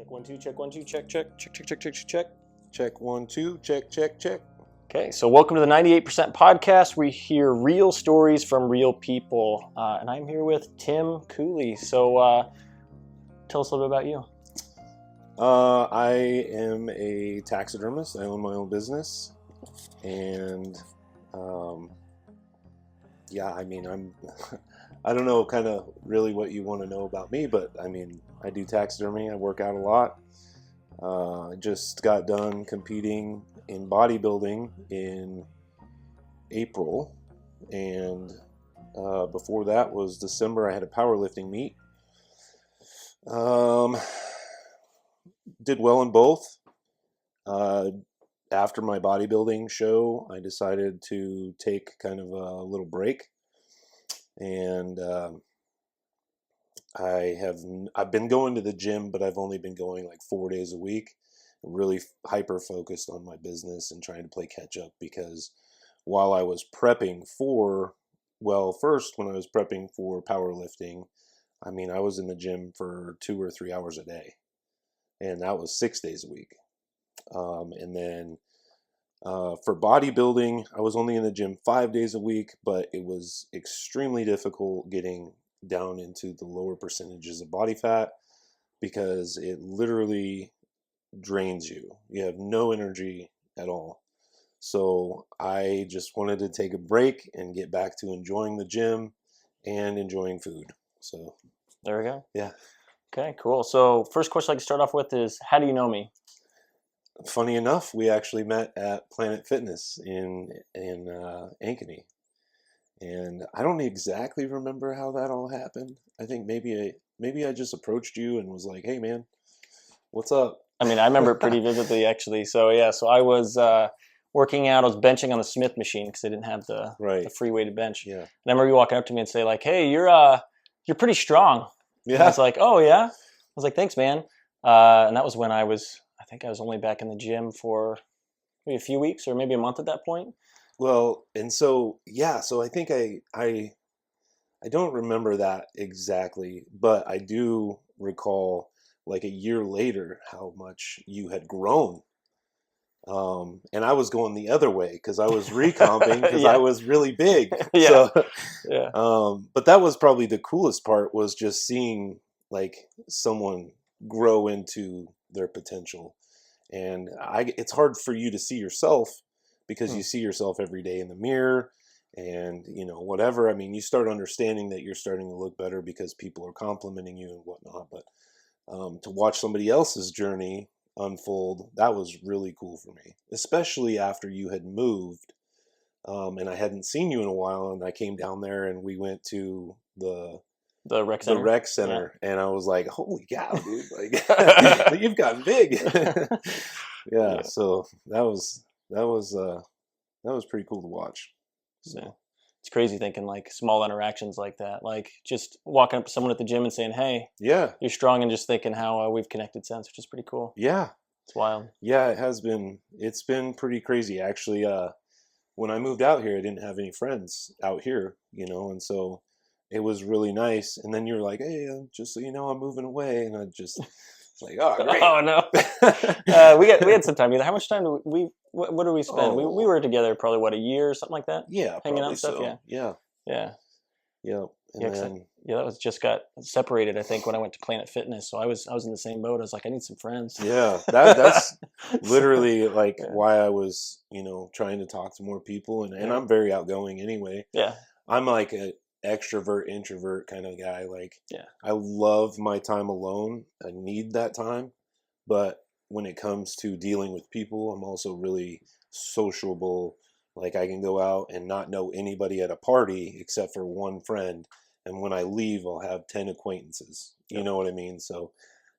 Check 1 2, check 1 2, check, check, check, check, check, check, check. Check 1 2, check, check, check. Okay, so welcome to the 98% podcast. We hear real stories from real people, and I'm here with Tim Cooley. So, tell us a little bit about you. I am a taxidermist. I own my own business, and I'm. I don't know, kind of really what you want to know about me, but I mean, I do taxidermy. I work out a lot. I just got done competing in bodybuilding in April, and before that was December. I had a powerlifting meet. Did well in both. After my bodybuilding show, I decided to take kind of a little break, and I've been going to the gym, but I've only been going like 4 days a week. I'm really hyper focused on my business and trying to play catch up, because while I was prepping for, first when I was prepping for powerlifting, I mean, I was in the gym for 2 or 3 hours a day, and that was 6 days a week. And then for bodybuilding, I was only in the gym 5 days a week, but it was extremely difficult getting down into the lower percentages of body fat, because it literally drains you. You have no energy at all. So I just wanted to take a break and get back to enjoying the gym and enjoying food. So There we go. yeah. Okay, cool. So, first question I can start off with is, how do you know me? Funny enough, we actually met at Planet Fitness in Ankeny, and I don't exactly remember how that all happened. I think maybe I just approached you and was like, "Hey, man, what's up?" I mean, I remember it pretty vividly, actually. So, yeah, so I was working out. I was benching on the Smith machine because I didn't have the free weighted bench. Yeah. And I remember you walking up to me and say, like, "Hey, you're pretty strong." Yeah. And I was like, "Oh, yeah?" I was like, "Thanks, man." And that was when I think I was only back in the gym for maybe a few weeks or maybe a month at that point. Well, and so I think I don't remember that exactly, but I do recall like a year later how much you had grown. And I was going the other way because I was recomping because I was really big. Yeah. So, Yeah. but that was probably the coolest part, was just seeing like someone grow into their potential. And it's hard for you to see yourself because you see yourself every day in the mirror and, whatever. I mean, you start understanding that you're starting to look better because people are complimenting you and whatnot. But to watch somebody else's journey unfold, that was really cool for me, especially after you had moved, and I hadn't seen you in a while, and I came down there and we went to the rec center, and I was like, holy cow, dude, like you've gotten big. Yeah, so that was pretty cool to watch. So yeah. It's crazy thinking like small interactions like that, like just walking up to someone at the gym and saying, "Hey, yeah, you're strong," and just thinking how we've connected since, which is pretty cool. Yeah, it's wild. Yeah, it has been. It's been pretty crazy, actually. When I moved out here, I didn't have any friends out here, and so it was really nice. And then you're like, "Hey, just so you know, I'm moving away," and I just like, "Oh, great." Oh no. We had some time. How much time do what do we spend? We were together probably a year or something like that. Yeah, hanging out probably and stuff. so. Yeah. And then that was just got separated, I think, when I went to Planet Fitness. So I was in the same boat. I was like, I need some friends. Yeah, that's literally like why I was, trying to talk to more people, and I'm very outgoing anyway. Yeah. I'm like an extrovert, introvert kind of guy. Like, yeah, I love my time alone. I need that time. But when it comes to dealing with people, I'm also really sociable. Like, I can go out and not know anybody at a party except for one friend. And when I leave, I'll have 10 acquaintances. You know what I mean? So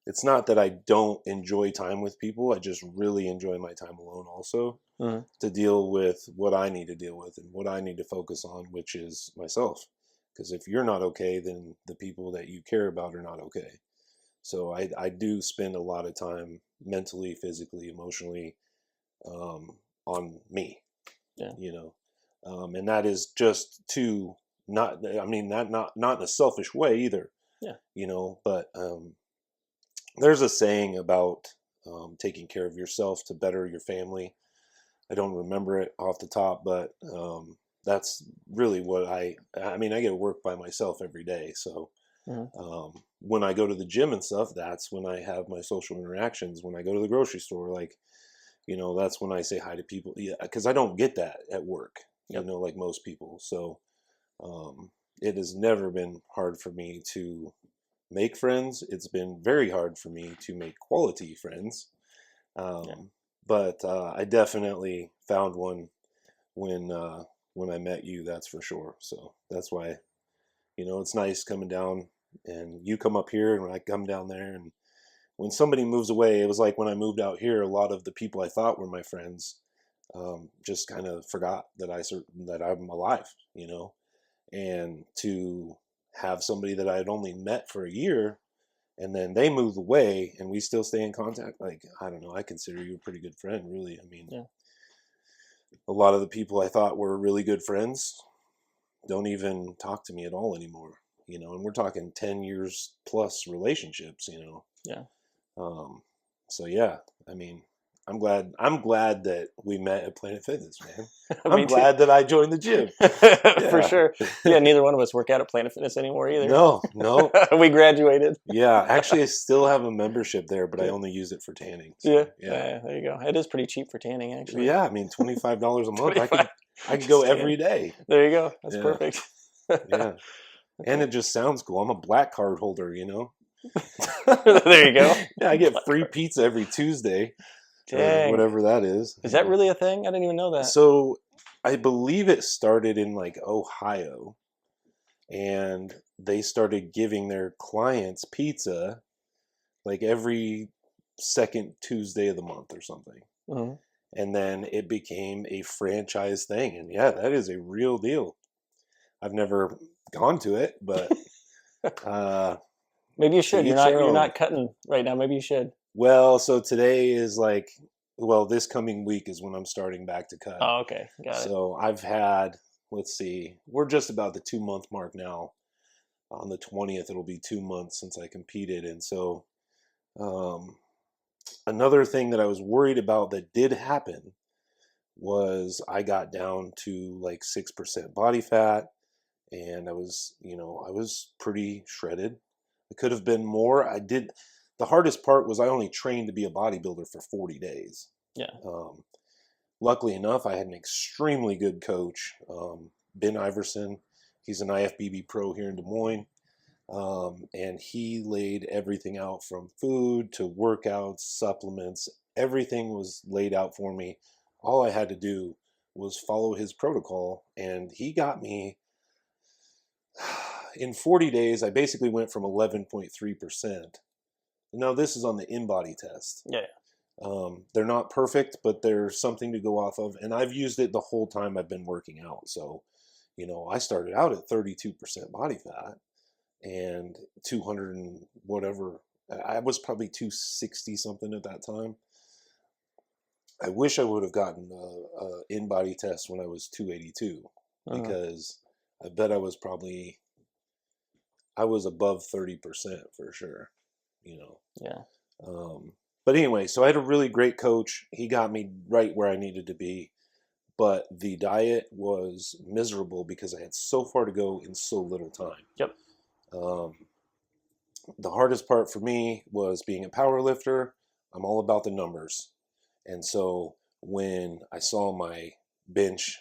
it's not that I don't enjoy time with people. I just really enjoy my time alone also, to deal with what I need to deal with and what I need to focus on, which is myself. Because if you're not okay, then the people that you care about are not okay. So I do spend a lot of time mentally, physically, emotionally on me. Yeah. And that is just to not in a selfish way either. Yeah. But there's a saying about taking care of yourself to better your family. I don't remember it off the top, but that's really what I mean, I get to work by myself every day. So when I go to the gym and stuff, that's when I have my social interactions. When I go to the grocery store, like, that's when I say hi to people. Yeah, because I don't get that at work, like most people. So it has never been hard for me to make friends. It's been very hard for me to make quality friends. But I definitely found one when I met you, that's for sure. So that's why, it's nice coming down and you come up here and when I come down there. And when somebody moves away, it was like when I moved out here, a lot of the people I thought were my friends just kind of forgot that I'm alive, and to have somebody that I had only met for a year and then they move away and we still stay in contact. Like, I don't know, I consider you a pretty good friend, really. I mean, a lot of the people I thought were really good friends don't even talk to me at all anymore, and we're talking 10 years plus relationships, Yeah. So yeah, I mean, I'm glad that we met at Planet Fitness, man. Me I'm glad that I joined the gym. For sure. Yeah, neither one of us work out at Planet Fitness anymore either. No. We graduated. Yeah, actually I still have a membership there, but I only use it for tanning. So, yeah. There you go. It is pretty cheap for tanning, actually. Yeah, I mean, $25 a month. I could go every day. There you go. That's perfect. Yeah. And it just sounds cool. I'm a black card holder, There you go. Yeah, I get free pizza every Tuesday. Dang. Or whatever that is. Is that really a thing? I didn't even know that. So I believe it started in like Ohio, and they started giving their clients pizza like every second Tuesday of the month or something. And then it became a franchise thing. And yeah, that is a real deal. I've never gone to it, but maybe you should. You're not cutting right now. Maybe you should. Well, so today is this coming week is when I'm starting back to cut. Oh, okay. Got it. So I've had, let's see, we're just about the 2-month mark now. On the 20th, it'll be 2 months since I competed. And so another thing that I was worried about that did happen was I got down to like 6% body fat, and I was pretty shredded. It could have been more. The hardest part was I only trained to be a bodybuilder for 40 days. Yeah. Luckily enough, I had an extremely good coach, Ben Iverson. He's an IFBB pro here in Des Moines. And he laid everything out from food to workouts, supplements. Everything was laid out for me. All I had to do was follow his protocol, and he got me in 40 days. I basically went from 11.3%. Now, this is on the InBody test. Yeah. They're not perfect, but there's something to go off of. And I've used it the whole time I've been working out. So, I started out at 32% body fat and 200 and whatever. I was probably 260 something at that time. I wish I would have gotten a InBody test when I was 282 because I bet I was above 30% for sure. Yeah. But anyway, so I had a really great coach. He got me right where I needed to be, but the diet was miserable because I had so far to go in so little time. Yep. The hardest part for me was being a power lifter. I'm all about the numbers. And so when I saw my bench,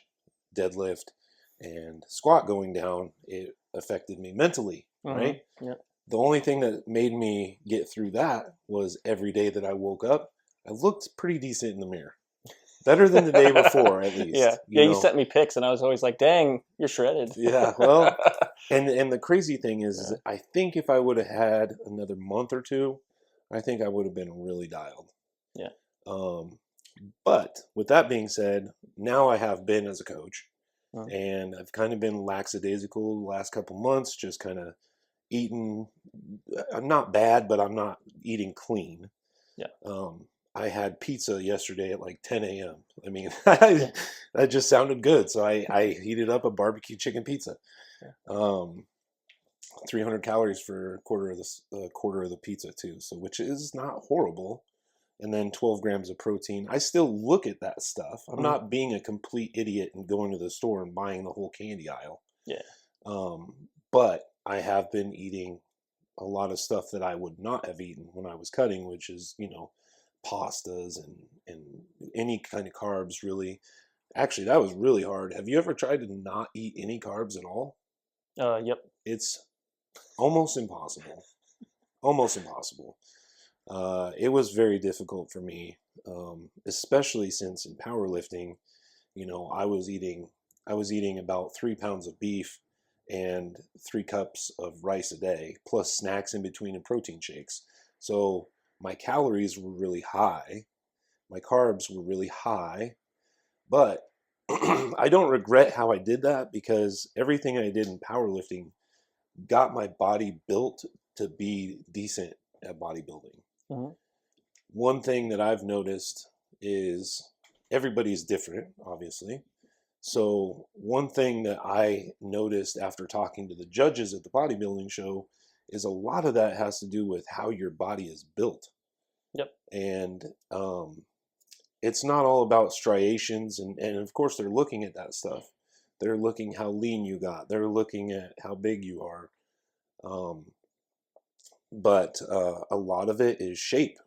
deadlift, and squat going down, it affected me mentally, right? Yeah. The only thing that made me get through that was every day that I woke up, I looked pretty decent in the mirror. Better than the day before, at least. Yeah. You sent me pics, and I was always like, dang, you're shredded. Yeah, well, and the crazy thing is I think if I would have had another month or two, I think I would have been really dialed. Yeah. But with that being said, now I have Ben as a coach, and I've kind of been lackadaisical the last couple months, just kind of eating. I'm not bad, but I'm not eating clean. Yeah. I had pizza yesterday at like 10 a.m. I mean, that just sounded good. So I heated up a barbecue chicken pizza. Yeah. 300 calories for a quarter of the pizza too, so which is not horrible. And then 12 grams of protein. I still look at that stuff. I'm not being a complete idiot and going to the store and buying the whole candy aisle. Yeah. But I have been eating a lot of stuff that I would not have eaten when I was cutting, which is, pastas and any kind of carbs, really. Actually, that was really hard. Have you ever tried to not eat any carbs at all? Yep. It's almost impossible. Almost impossible. It was very difficult for me, especially since in powerlifting, I was eating about 3 pounds of beef and 3 cups of rice a day, plus snacks in between and protein shakes. So my calories were really high, my carbs were really high, but I don't regret how I did that because everything I did in powerlifting got my body built to be decent at bodybuilding. Mm-hmm. One thing that I've noticed is everybody's different, obviously. So one thing that I noticed after talking to the judges at the bodybuilding show is a lot of that has to do with how your body is built. Yep. And it's not all about striations. And of course, they're looking at that stuff. They're looking how lean you got. They're looking at how big you are. But a lot of it is shape.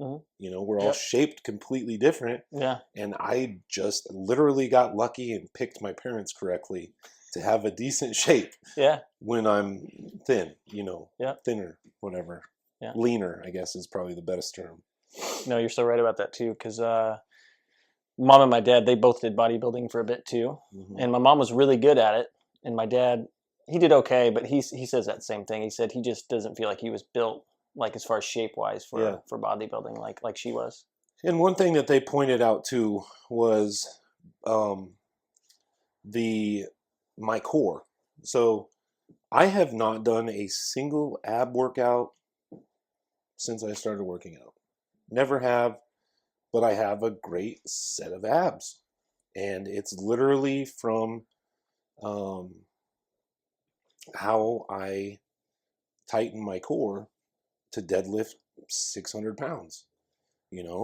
Mm-hmm. We're all shaped completely different. Yeah. And I just literally got lucky and picked my parents correctly to have a decent shape. Yeah. When I'm thin, Yeah. thinner, whatever. Yeah. Leaner, I guess, is probably the best term. No, you're so right about that too. Because mom and my dad, they both did bodybuilding for a bit too, and my mom was really good at it, and my dad, he did okay, but he says that same thing. He said he just doesn't feel like he was built, like as far as shape wise for bodybuilding, like she was. And one thing that they pointed out too was my core. So I have not done a single ab workout since I started working out. Never have, but I have a great set of abs. And it's literally from how I tighten my core to deadlift 600 pounds.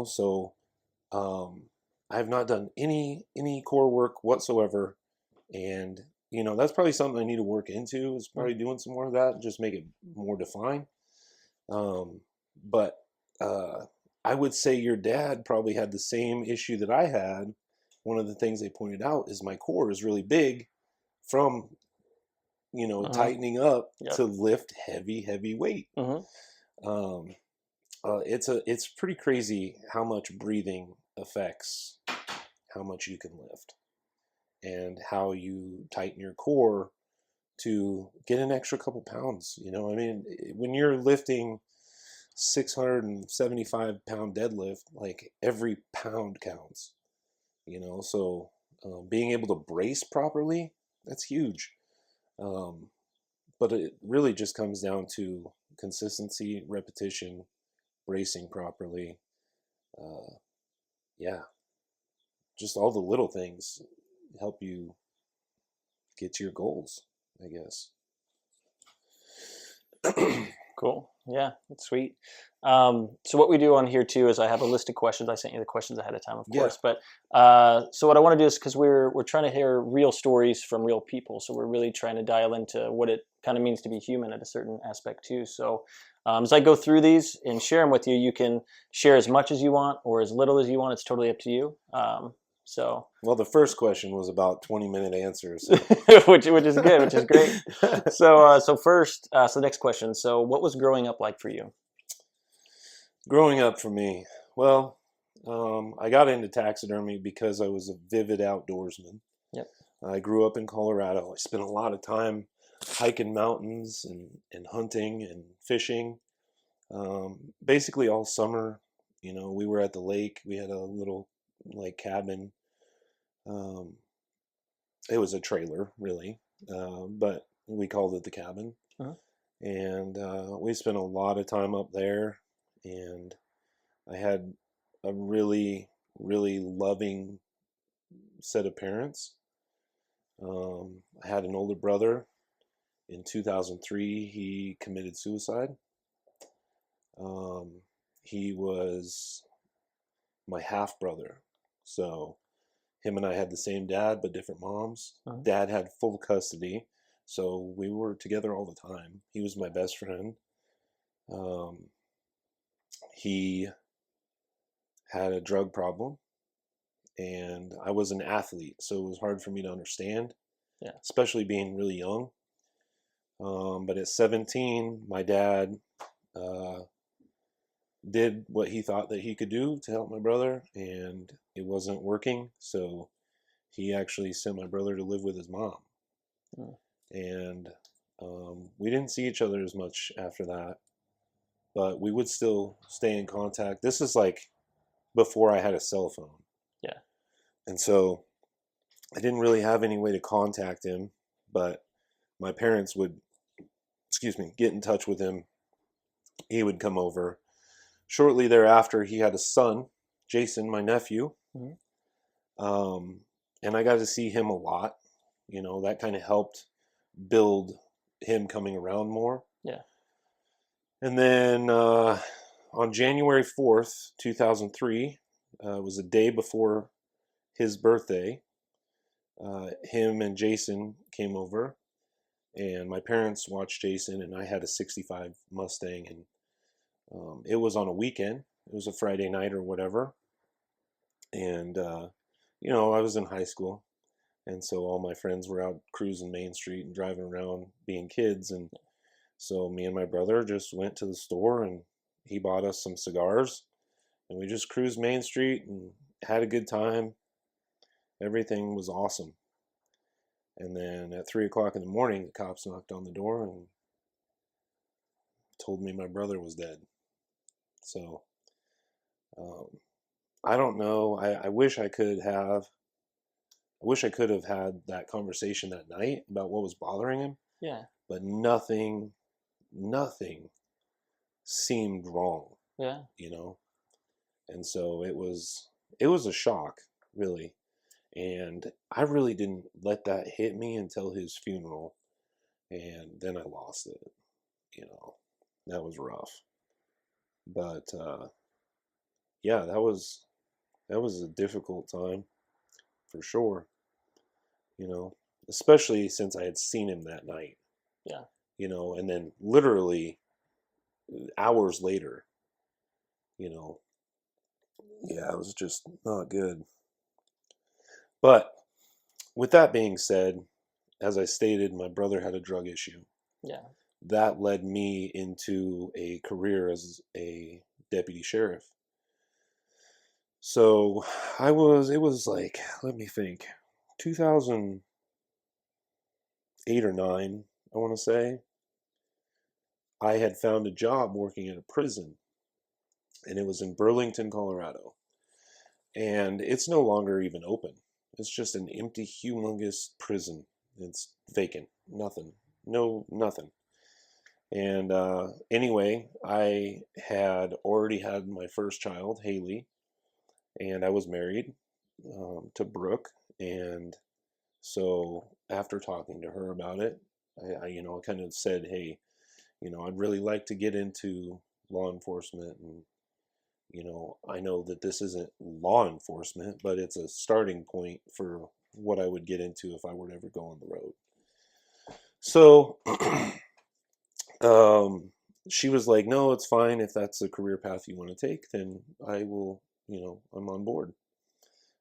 So I have not done any core work whatsoever. And, that's probably something I need to work into, is probably doing some more of that, just make it more defined. But I would say your dad probably had the same issue that I had. One of the things they pointed out is my core is really big from, tightening up to lift heavy weight. It's pretty crazy how much breathing affects how much you can lift and how you tighten your core to get an extra couple pounds. When you're lifting 675-pound deadlift, like every pound counts, so being able to brace properly, that's huge. But it really just comes down to consistency, repetition, bracing properly. Just all the little things help you get to your goals, I guess. Cool. Yeah, that's sweet. So what we do on here too is I have a list of questions. I sent you the questions ahead of time, of course. But so what I want to do is, because we're trying to hear real stories from real people, so we're really trying to dial into what it kind of means to be human at a certain aspect too. So as I go through these and share them with you, you can share as much as you want or as little as you want. It's totally up to you. Well, the first question was about 20-minute answers, so. which is good, which is great. So first, the next question. So what was growing up like for you? Growing up for me, well, I got into taxidermy because I was a vivid outdoorsman. Yep. I grew up in Colorado. I spent a lot of time hiking mountains and hunting and fishing. Basically all summer, we were at the lake. We had a little cabin. It was a trailer, really, but we called it the cabin. And we spent a lot of time up there, and I had a really, really loving set of parents. I had an older brother, In 2003, he committed suicide. He was my half brother. So him and I had the same dad, but different moms. Uh-huh. Dad had full custody. So we were together all the time. He was my best friend. He had a drug problem, and I was an athlete, so it was hard for me to understand, especially being really young. But at 17, my dad did what he thought that he could do to help my brother, and it wasn't working. So he actually sent my brother to live with his mom. Oh. And we didn't see each other as much after that, but we would still stay in contact. This is like before I had a cell phone. Yeah. And so I didn't really have any way to contact him, but my parents would, get in touch with him. He would come over. Shortly thereafter, he had a son, Jason, my nephew. Mm-hmm. And I got to see him a lot. You know, that kind of helped build him coming around more. Yeah. And then on January 4th, 2003, was a day before his birthday. Him and Jason came over, and my parents watched Jason, and I had a 65 Mustang, and it was on a weekend. It was a Friday night or whatever. And, I was in high school. And so all my friends were out cruising Main Street and driving around being kids. And so me and my brother just went to the store, and he bought us some cigars. And we just cruised Main Street and had a good time. Everything was awesome. And then at 3 o'clock in the morning, the cops knocked on the door and told me my brother was dead. So I don't know. I wish I could have had that conversation that night about what was bothering him. Yeah. But nothing seemed wrong. Yeah. And so it was a shock, really. And I really didn't let that hit me until his funeral. And then I lost it. That was rough. But yeah, that was a difficult time for sure. Especially since I had seen him that night. Yeah. And then literally hours later, yeah, it was just not good. But with that being said, as I stated, my brother had a drug issue. Yeah. That led me into a career as a deputy sheriff. So it was like, let me think, 2008 or 9, I want to say. I had found a job working at a prison, and it was in Burlington, Colorado. And it's no longer even open. It's just an empty, humongous prison. It's vacant. Nothing. Nothing. And anyway, I had already had my first child, Haley, and I was married to Brooke. And so after talking to her about it, I kind of said, hey, I'd really like to get into law enforcement. And, I know that this isn't law enforcement, but it's a starting point for what I would get into if I were to ever go on the road. So she was like, no, it's fine. If that's a career path you want to take, then I will, I'm on board.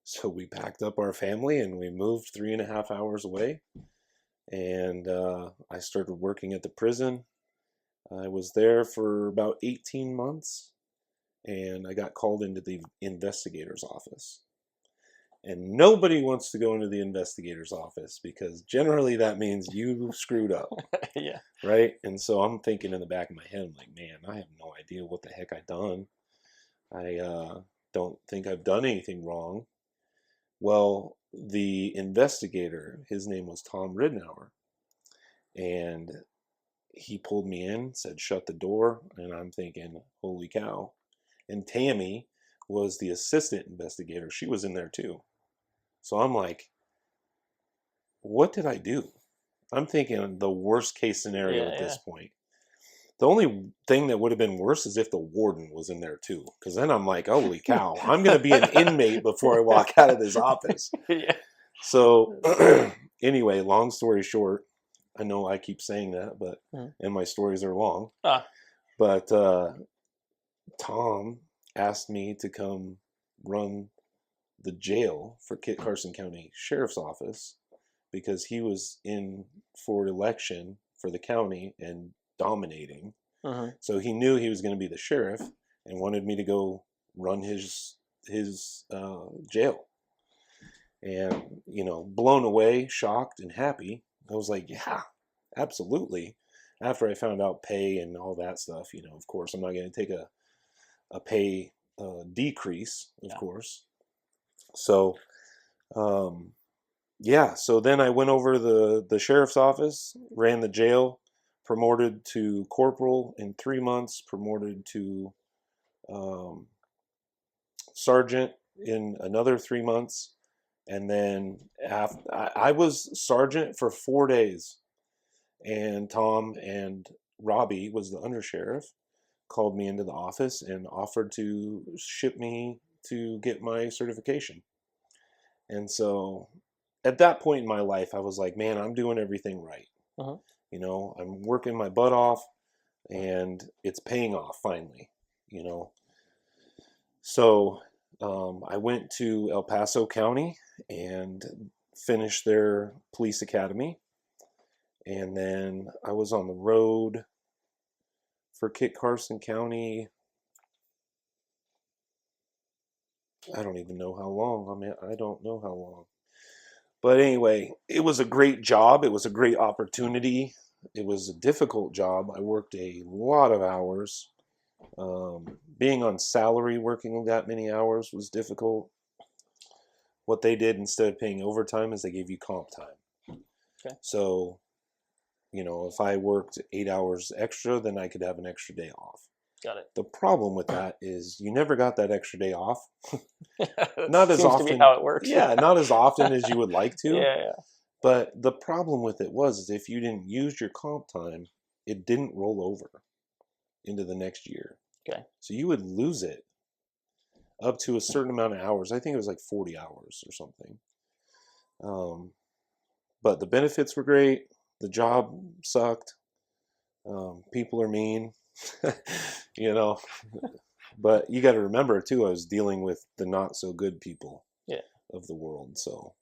So we packed up our family and we moved 3.5 hours away. And I started working at the prison. I was there for about 18 months, and I got called into the investigator's office. And nobody wants to go into the investigator's office because generally that means you screwed up. Yeah. Right? And so I'm thinking in the back of my head, I'm like, man, I have no idea what the heck I've done. I don't think I've done anything wrong. Well, the investigator, his name was Tom Ridnour, and he pulled me in, said, shut the door. And I'm thinking, holy cow. And Tammy was the assistant investigator. She was in there too. So I'm like, what did I do? I'm thinking the worst case scenario Yeah, at yeah. this point. The only thing that would have been worse is if the warden was in there too, because then I'm like, holy cow, I'm going to be an inmate before I walk out of this office. Yeah. So anyway, long story short, I know I keep saying that, but Mhm. and my stories are long, Ah, but Tom asked me to come run the jail for Kit Carson County Sheriff's Office because he was in for election for the county and dominating. mhm. So he knew he was going to be the sheriff and wanted me to go run his jail. And blown away, shocked, and happy. I was like, yeah, absolutely. After I found out pay and all that stuff, of course, I'm not going to take a pay decrease, of Yeah. course. So, um, yeah. So then I went over the sheriff's office, ran the jail, promoted to corporal in 3 months, promoted to um, sergeant in another 3 months, and then after I was sergeant for 4 days, and Tom and Robbie was the undersheriff, called me into the office and offered to ship me to get my certification. And so at that point in my life, I was like, man, I'm doing everything right. Mhm. I'm working my butt off and it's paying off finally, you know. So I went to El Paso County and finished their police academy. And then I was on the road for Kit Carson County. I don't even know how long. I don't know how long. But anyway, it was a great job. It was a great opportunity. It was a difficult job. I worked a lot of hours. Being on salary, working that many hours was difficult. What they did instead of paying overtime is they gave you comp time. Okay. So, if I worked 8 hours extra, then I could have an extra day off. Got it. The problem with that is you never got that extra day off. Not as Seems to be often. how it works. Yeah, not as often as you would like to. Yeah, yeah. But the problem with it was is if you didn't use your comp time, it didn't roll over into the next year. Okay. So you would lose it up to a certain amount of hours. I think it was like 40 hours or something. But the benefits were great. The job sucked. People are mean, you know. But you got to remember too, I was dealing with the not so good people Yeah. of the world. So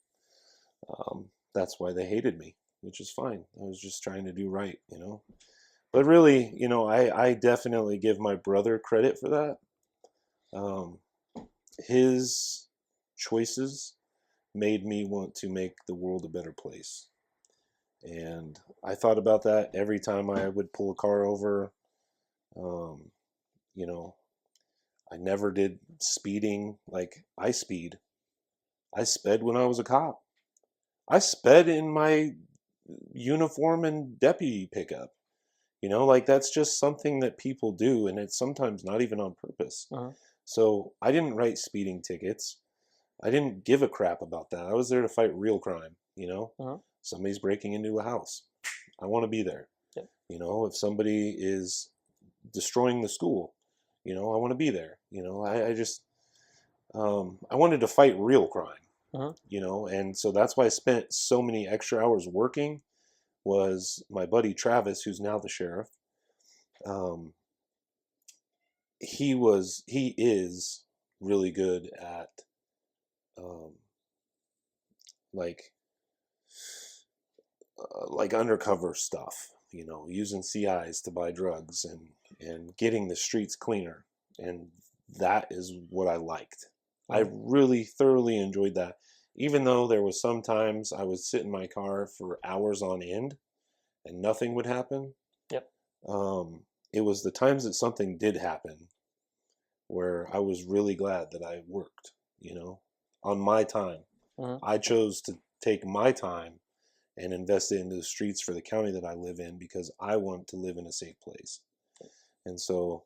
that's why they hated me, which is fine. I was just trying to do right. But really, I definitely give my brother credit for that. Um, his choices made me want to make the world a better place. And I thought about that every time I would pull a car over. Um, you know, I never did speeding like I speed. I sped when I was a cop. I sped in my uniform and deputy pickup. Like that's just something that people do, and it's sometimes not even on purpose. Uh-huh. So I didn't write speeding tickets. I didn't give a crap about that. I was there to fight real crime. Uh-huh. Somebody's breaking into a house. I want to be there. Yep. If somebody is destroying the school, I want to be there. I just, I wanted to fight real crime, Uh-huh. and so that's why I spent so many extra hours working. Was my buddy Travis, who's now the sheriff. Um, he is really good at um, like like undercover stuff, using CIs to buy drugs and getting the streets cleaner, and that is what I liked. I really thoroughly enjoyed that, even though there was sometimes I would sit in my car for hours on end and nothing would happen. Yep. It was the times that something did happen where I was really glad that I worked, on my time. Uh-huh. I chose to take my time and invest it into the streets for the county that I live in because I want to live in a safe place. And so,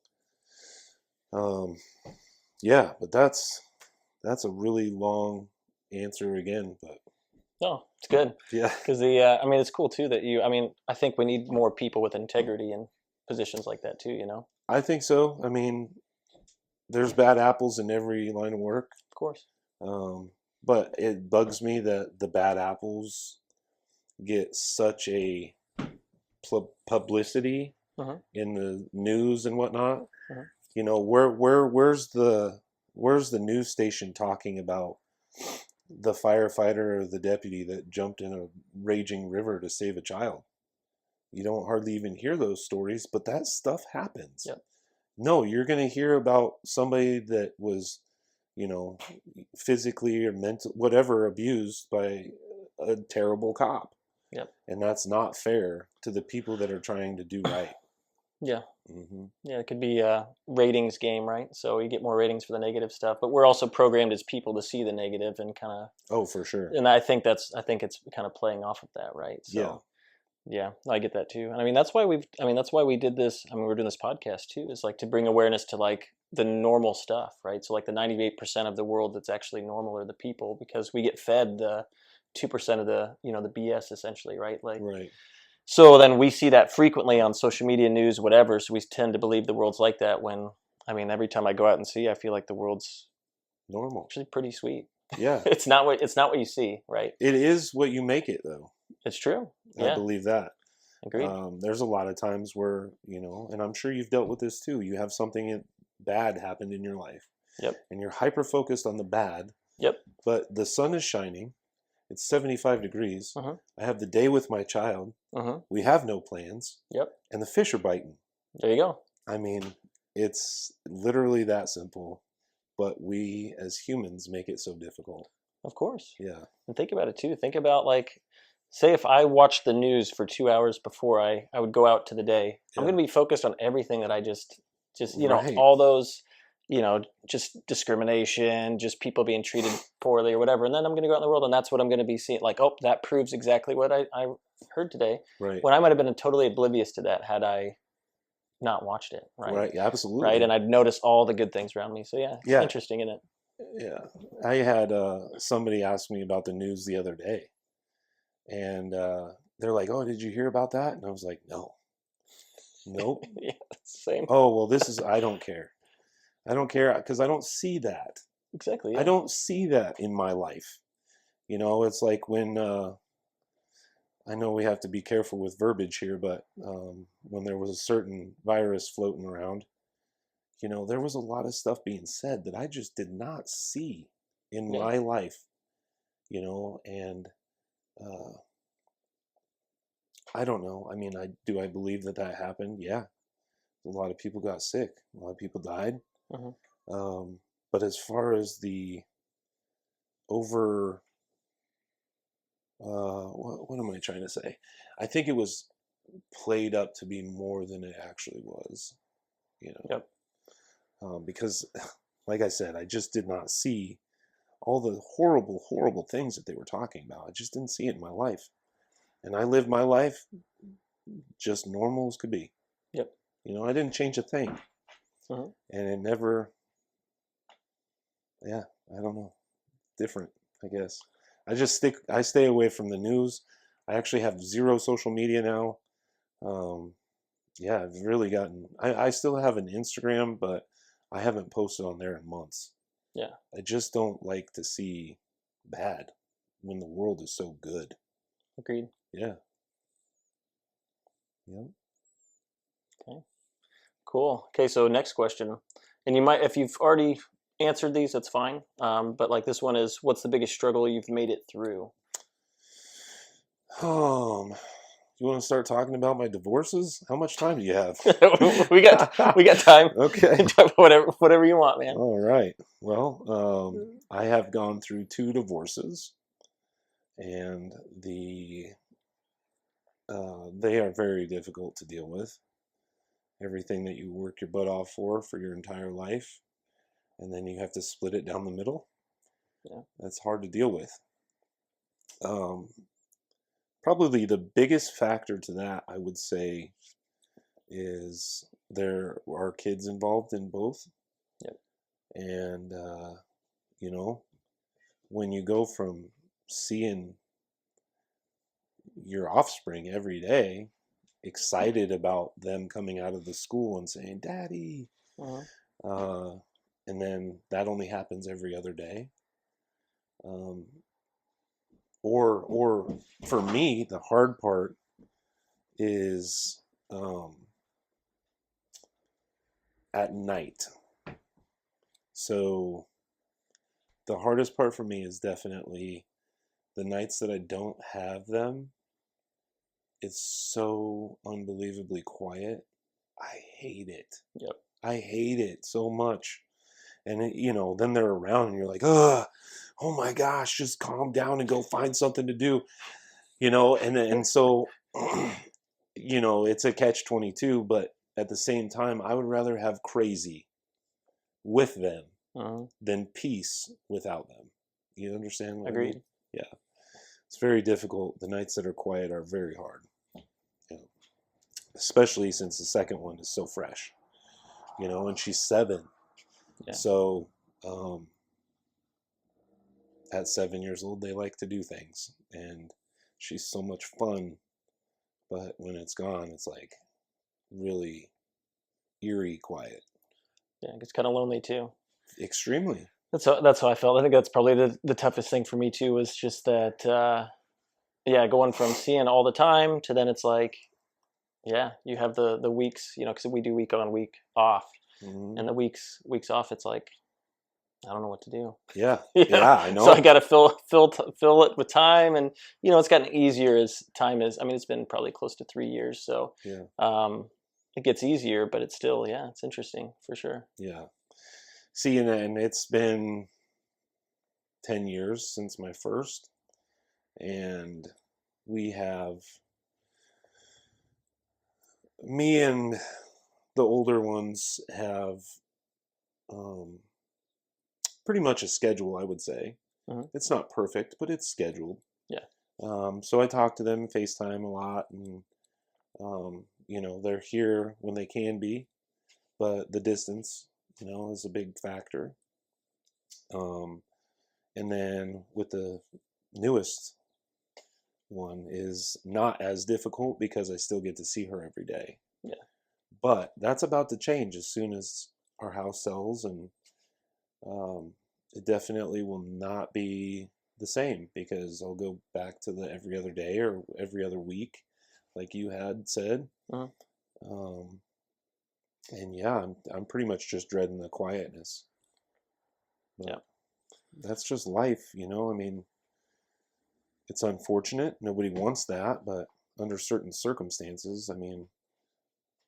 yeah, but that's a really long answer again, but No, it's good. Yeah, Because I mean, it's cool too that I mean, I think we need more people with integrity in positions like that too, you know? I think so. I mean, there's bad apples in every line of work. Of course. Um, but it bugs me that the bad apples get such a publicity Hmm. in the news and whatnot. Hmm. You know, where's the news station talking about the firefighter or the deputy that jumped in a raging river to save a child? You don't hardly even hear those stories, but that stuff happens. Yep. No, you're going to hear about somebody that was, you know, physically or mental, whatever, abused by a terrible cop. Yep. And that's not fair to the people that are trying to do right. Yeah. Hmm. Yeah, it could be a ratings game, right? So you get more ratings for the negative stuff, but we're also programmed as people to see the negative and kind of, Oh, for sure. and I think it's kind of playing off of that, right? Yeah. So yeah, I get that too. And I mean, that's why we did this. I mean, we're doing this podcast too, is like to bring awareness to like the normal stuff, right? So like the 98% of the world that's actually normal are the people, because we get fed the 2% of the, the BS essentially, right? Like, Right. so then we see that frequently on social media, news, whatever. So we tend to believe the world's like that when, I mean, every time I go out and see, I feel like the world's Normal. actually pretty sweet. Yeah. It's not what you see, right? It is what you make it, though. It's true. I Yeah, believe that. agreed. There's a lot of times where, and I'm sure you've dealt with this too. You have something bad happened in your life. Yep. And you're hyper focused on the bad. Yep. But the sun is shining. It's 75 degrees. Uh-huh. I have the day with my child. Uh-huh. We have no plans. Yep. And the fish are biting. There you go. I mean, it's literally that simple. But we as humans make it so difficult. Of course. Yeah. And think about it too. Think about like, say if I watched the news for 2 hours before I would go out to the day, I'm going to be focused on everything that I just Right. all those, just discrimination, just people being treated poorly or whatever. And then I'm going to go out in the world and that's what I'm going to be seeing. Like, oh, that proves exactly what I heard today. Right. When I might have been totally oblivious to that had I not watched it. Right. Right. Absolutely. Right. And I'd notice all the good things around me. So yeah, it's interesting, isn't it? Yeah. I had somebody ask me about the news the other day. And they're like, "Oh, did you hear about that?" And I was like, "No, nope." Yeah, same. Oh, well, I don't care. I don't care because I don't see that. Exactly. Yeah. I don't see that in my life. It's like when I know we have to be careful with verbiage here, but when there was a certain virus floating around, there was a lot of stuff being said that I just did not see in my life, and I don't know. I mean, I believe that happened? Yeah. A lot of people got sick. A lot of people died. Uh-huh. But as far as the over, what am I trying to say? I think it was played up to be more than it actually was, Yep. because, like I said, I just did not see all the horrible, horrible things that they were talking about. I just didn't see it in my life. And I lived my life just normal as could be. Yep. I didn't change a thing. Uh-huh. And it never, I don't know, different, I guess. I stay away from the news. I actually have zero social media now. I've really I still have an Instagram, but I haven't posted on there in months. Yeah. I just don't like to see bad when the world is so good. Agreed. Yeah. Yep. Okay. Cool. Okay, so next question. And you might, if you've already answered these, that's fine. But like this one is, what's the biggest struggle you've made it through? You want to start talking about my divorces? How much time do you have? we got time. Okay. whatever you want, man. All right. Well, I have gone through 2 divorces, and they are very difficult to deal with. Everything that you work your butt off for your entire life, and then you have to split it down the middle. Yeah. That's hard to deal with. Probably the biggest factor to that, I would say, is there are kids involved in both. Yep. And, when you go from seeing your offspring every day, excited about them coming out of the school and saying, "Daddy," Uh-huh. and then that only happens every other day. Um, or for me, the hard part is at night. So the hardest part for me is definitely the nights that I don't have them. It's so unbelievably quiet. I hate it. Yep. I hate it so much. And then they're around and you're like, ugh, oh my gosh, just calm down and go find something to do. And so it's a catch-22, but at the same time, I would rather have crazy with them Uh-huh. than peace without them. You understand what I Agreed. mean? Yeah. It's very difficult. The nights that are quiet are very hard. Especially since the second one is so fresh. And she's 7. Yeah. So at 7 years old, they like to do things. And she's so much fun. But when it's gone, it's like really eerie quiet. Yeah, it gets kind of lonely too. Extremely. That's how I felt. I think that's probably the toughest thing for me too, was just that, going from seeing all the time to then it's like, yeah, you have the weeks, because we do week on, week off, Mm-hmm. and the weeks off, it's like, I don't know what to do. Yeah, yeah, I know. So I got to fill it with time, and it's gotten easier as time is. I mean, it's been probably close to 3 years, so Yeah. It gets easier, but it's still, it's interesting for sure. Yeah. See, and it's been 10 years since my first, and me and the older ones have pretty much a schedule, I would say. Mm-hmm. It's not perfect, but it's scheduled. Yeah. So I talk to them FaceTime a lot, and they're here when they can be, but the distance, is a big factor. And then with the newest one is not as difficult because I still get to see her every day. Yeah. But that's about to change as soon as our house sells, and it definitely will not be the same because I'll go back to the every other day or every other week, like you had said. Uh-huh. And yeah, I'm pretty much just dreading the quietness. But yeah. That's just life, I mean, it's unfortunate. Nobody wants that, but under certain circumstances, I mean,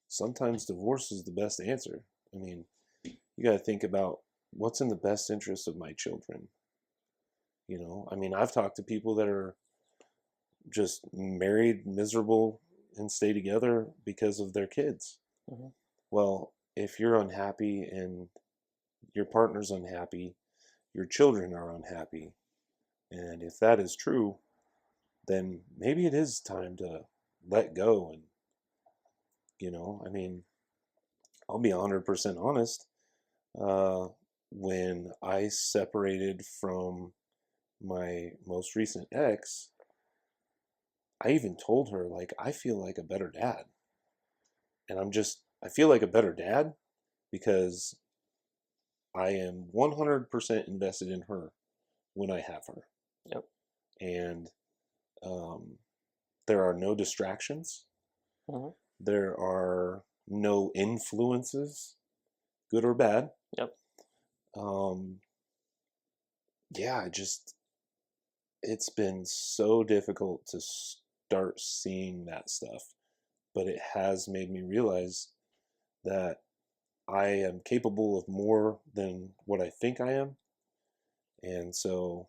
sometimes divorce is the best answer. I mean, you got to think about what's in the best interest of my children. I mean, I've talked to people that are just married, miserable, and stay together because of their kids. Mm-hmm. Well, if you're unhappy and your partner's unhappy, your children are unhappy. And if that is true, then maybe it is time to let go. And, I mean, I'll be 100% honest. When I separated from my most recent ex, I even told her, like, I feel like a better dad. And I feel like a better dad because I am 100% invested in her when I have her. Yep. And there are no distractions. Mm-hmm. There are no influences, good or bad. Yep. Yeah, it's been so difficult to start seeing that stuff, but it has made me realize that I am capable of more than what I think I am. And so,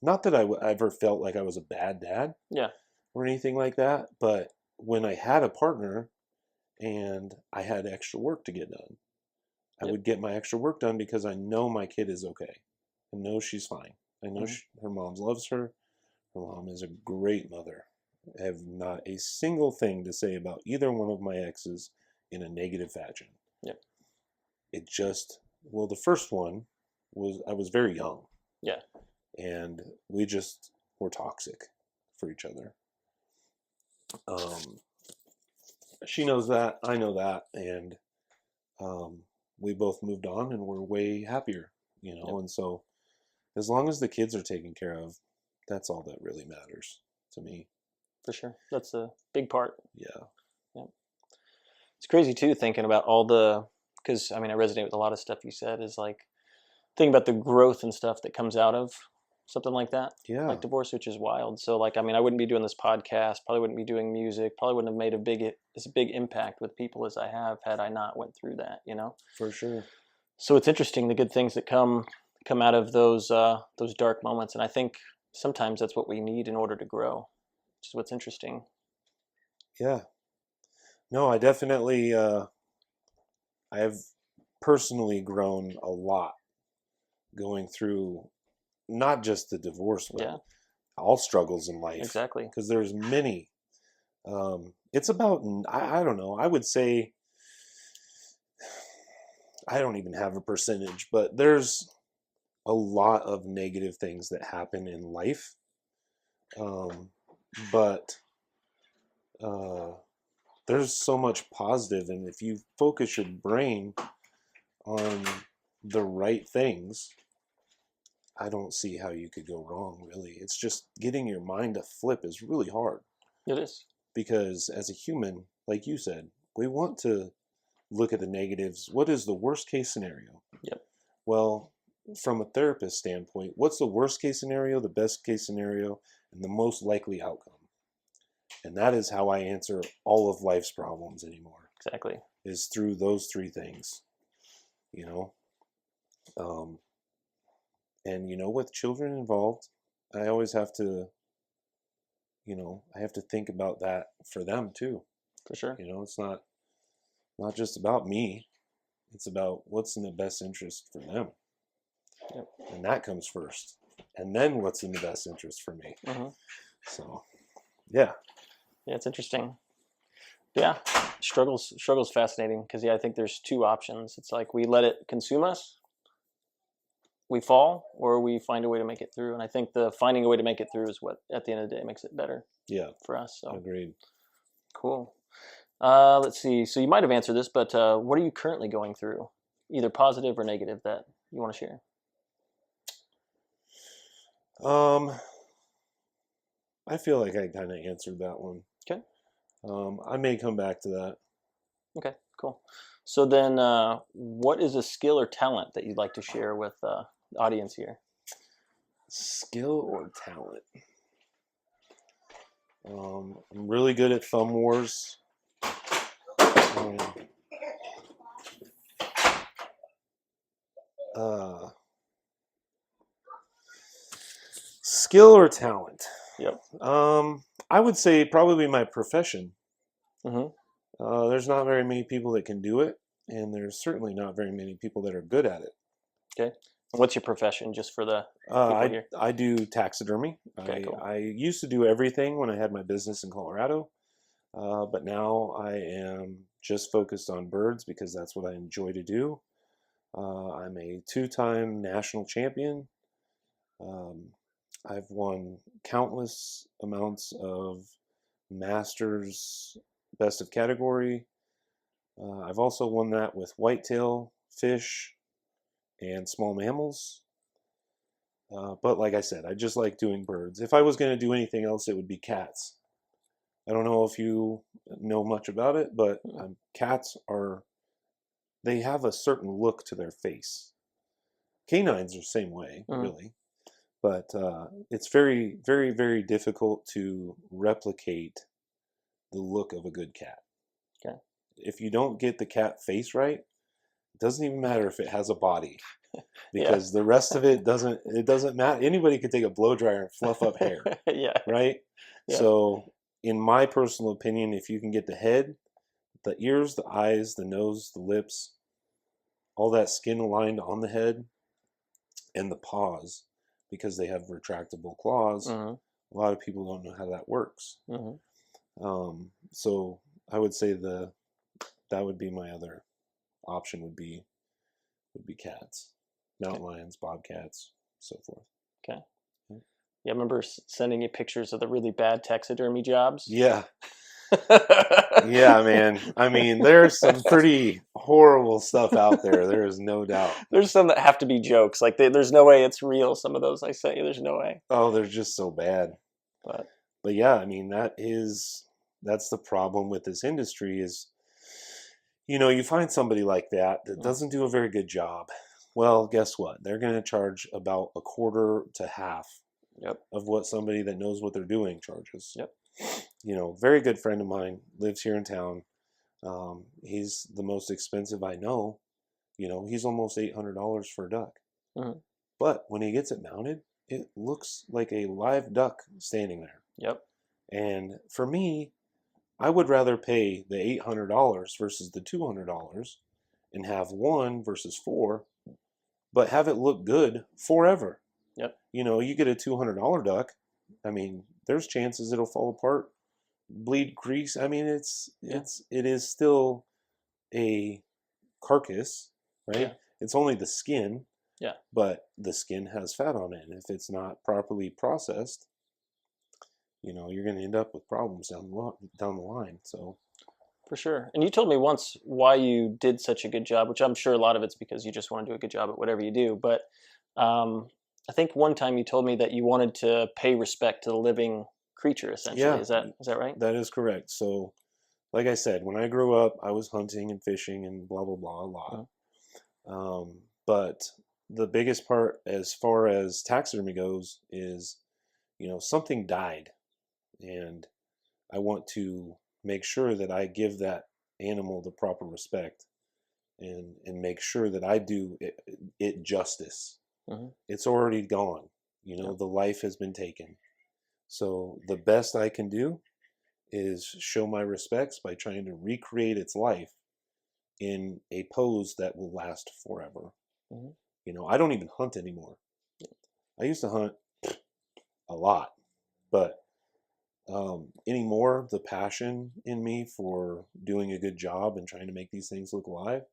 not that I ever felt like I was a bad dad. Yeah. Or anything like that, but when I had a partner and I had extra work to get done, I would get my extra work done because I know my kid is okay. I know she's fine. I know her mom loves her. Her mom is a great mother. I have not a single thing to say about either one of my exes in a negative fashion. Yep. It just, well, the first one I was very young. Yeah. And we just were toxic for each other. She knows that, I know that, and we both moved on and we're way happier, you know. Yep. And so as long as the kids are taken care of, that's all that really matters to me. For sure. That's a big part. Yeah. Yep. It's crazy too, thinking about all the, because I mean, I resonate with a lot of stuff you said, is like thinking about the growth and stuff that comes out of something like that, Yeah. like divorce, which is wild. So like, I mean, I wouldn't be doing this podcast, probably wouldn't be doing music, probably wouldn't have made as big impact with people as I have had I not went through that, you know? For sure. So it's interesting, the good things that come out of those dark moments. And I think sometimes that's what we need in order to grow, which is what's interesting. Yeah. No, I definitely, I have personally grown a lot going through not just the divorce, but Yeah, all struggles in life. exactly. Because there's many. It's about, I don't know, I would say, I don't even have a percentage, but there's a lot of negative things that happen in life. But there's so much positive, and if you focus your brain on the right things, I don't see how you could go wrong, really. It's just getting your mind to flip is really hard. It is. Because as a human, like you said, we want to look at the negatives. What is the worst case scenario? Yep. Well, from a therapist standpoint, what's the worst case scenario, the best case scenario, and the most likely outcome? And that is how I answer all of life's problems anymore. Exactly. Is through those three things, you know. And you know, with children involved, I always have to, you know, I have to think about that for them too. For sure. You know, it's not just about me. It's about what's in the best interest for them. Yep. And that comes first. And then what's in the best interest for me. Mm-hmm. So, yeah. Yeah, it's interesting. Yeah, struggles fascinating because I think there's two options. It's like we let it consume us, we fall, or we find a way to make it through. And I think the finding a way to make it through is what at the end of the day makes it better. Yeah, for us. So agreed. Cool. Let's see. So you might have answered this, but what are you currently going through, either positive or negative, that you want to share? I feel like I kind of answered that one. Okay. I may come back to that. Okay, cool. So then, what is a skill or talent that you'd like to share with the audience here? Skill or talent? I'm really good at thumb wars. Skill or talent? Yep. I would say probably my profession. Mm-hmm. There's not very many people that can do it, and there's certainly not very many people that are good at it. Okay. What's your profession, just for the people here? I do taxidermy. Okay, cool. I used to do everything when I had my business in Colorado, but now I am just focused on birds because that's what I enjoy to do. I'm a 2-time national champion. I've won countless amounts of masters best of category. I've also won that with whitetail fish and small mammals. But like I said, I just like doing birds. If I was going to do anything else, it would be cats. I don't know if you know much about it, but cats they have a certain look to their face. Canines are the same way, really. But it's very, very, very difficult to replicate the look of a good cat. Okay. If you don't get the cat face right, it doesn't even matter if it has a body. Because the rest of it doesn't matter. Anybody could take a blow dryer and fluff up hair. Yeah. Right? Yeah. So in my personal opinion, if you can get the head, the ears, the eyes, the nose, the lips, all that skin aligned on the head, and the paws, because they have retractable claws, a lot of people don't know how that works. So I would say that would be my other option would be cats. Mountain lions, bobcats, so forth. Okay. Yeah, I remember sending you pictures of the really bad taxidermy jobs. Yeah. Yeah, man. I mean, there's some pretty horrible stuff out there. There is no doubt. There's some that have to be jokes. Like there's no way it's real. Some of those I say, there's no way. Oh, they're just so bad. But But yeah, I mean, that's the problem with this industry is, you find somebody like that doesn't do a very good job. Well, guess what? They're going to charge about a quarter to half yep, of what somebody that knows what they're doing charges. yep, Very good friend of mine lives here in town. He's the most expensive I know. He's almost $800 for a duck. hmm But when he gets it mounted, it looks like a live duck standing there. yep, And for me, I would rather pay the $800 versus the $200 and have one versus four, but have it look good forever. yep, You get a $200 duck. I mean, there's chances it'll fall apart, bleed grease. I mean, yeah, it is still a carcass, right? yeah, It's only the skin, yeah. but the skin has fat on it, and if it's not properly processed, you're going to end up with problems down the line. So, For sure. And you told me once why you did such a good job, which I'm sure a lot of it's because you just want to do a good job at whatever you do. But I think one time you told me that you wanted to pay respect to the living creature, essentially. yeah, Is that right? that is correct. So, like I said, when I grew up, I was hunting and fishing and blah blah blah a lot. Mhm. But the biggest part, as far as taxidermy goes, is something died, and I want to make sure that I give that animal the proper respect, and make sure that I do it justice. Mhm. It's already gone. Yep. The life has been taken. So the best I can do is show my respects by trying to recreate its life in a pose that will last forever. Mhm. I don't even hunt anymore. I used to hunt a lot, but anymore, the passion in me for doing a good job and trying to make these things look alive,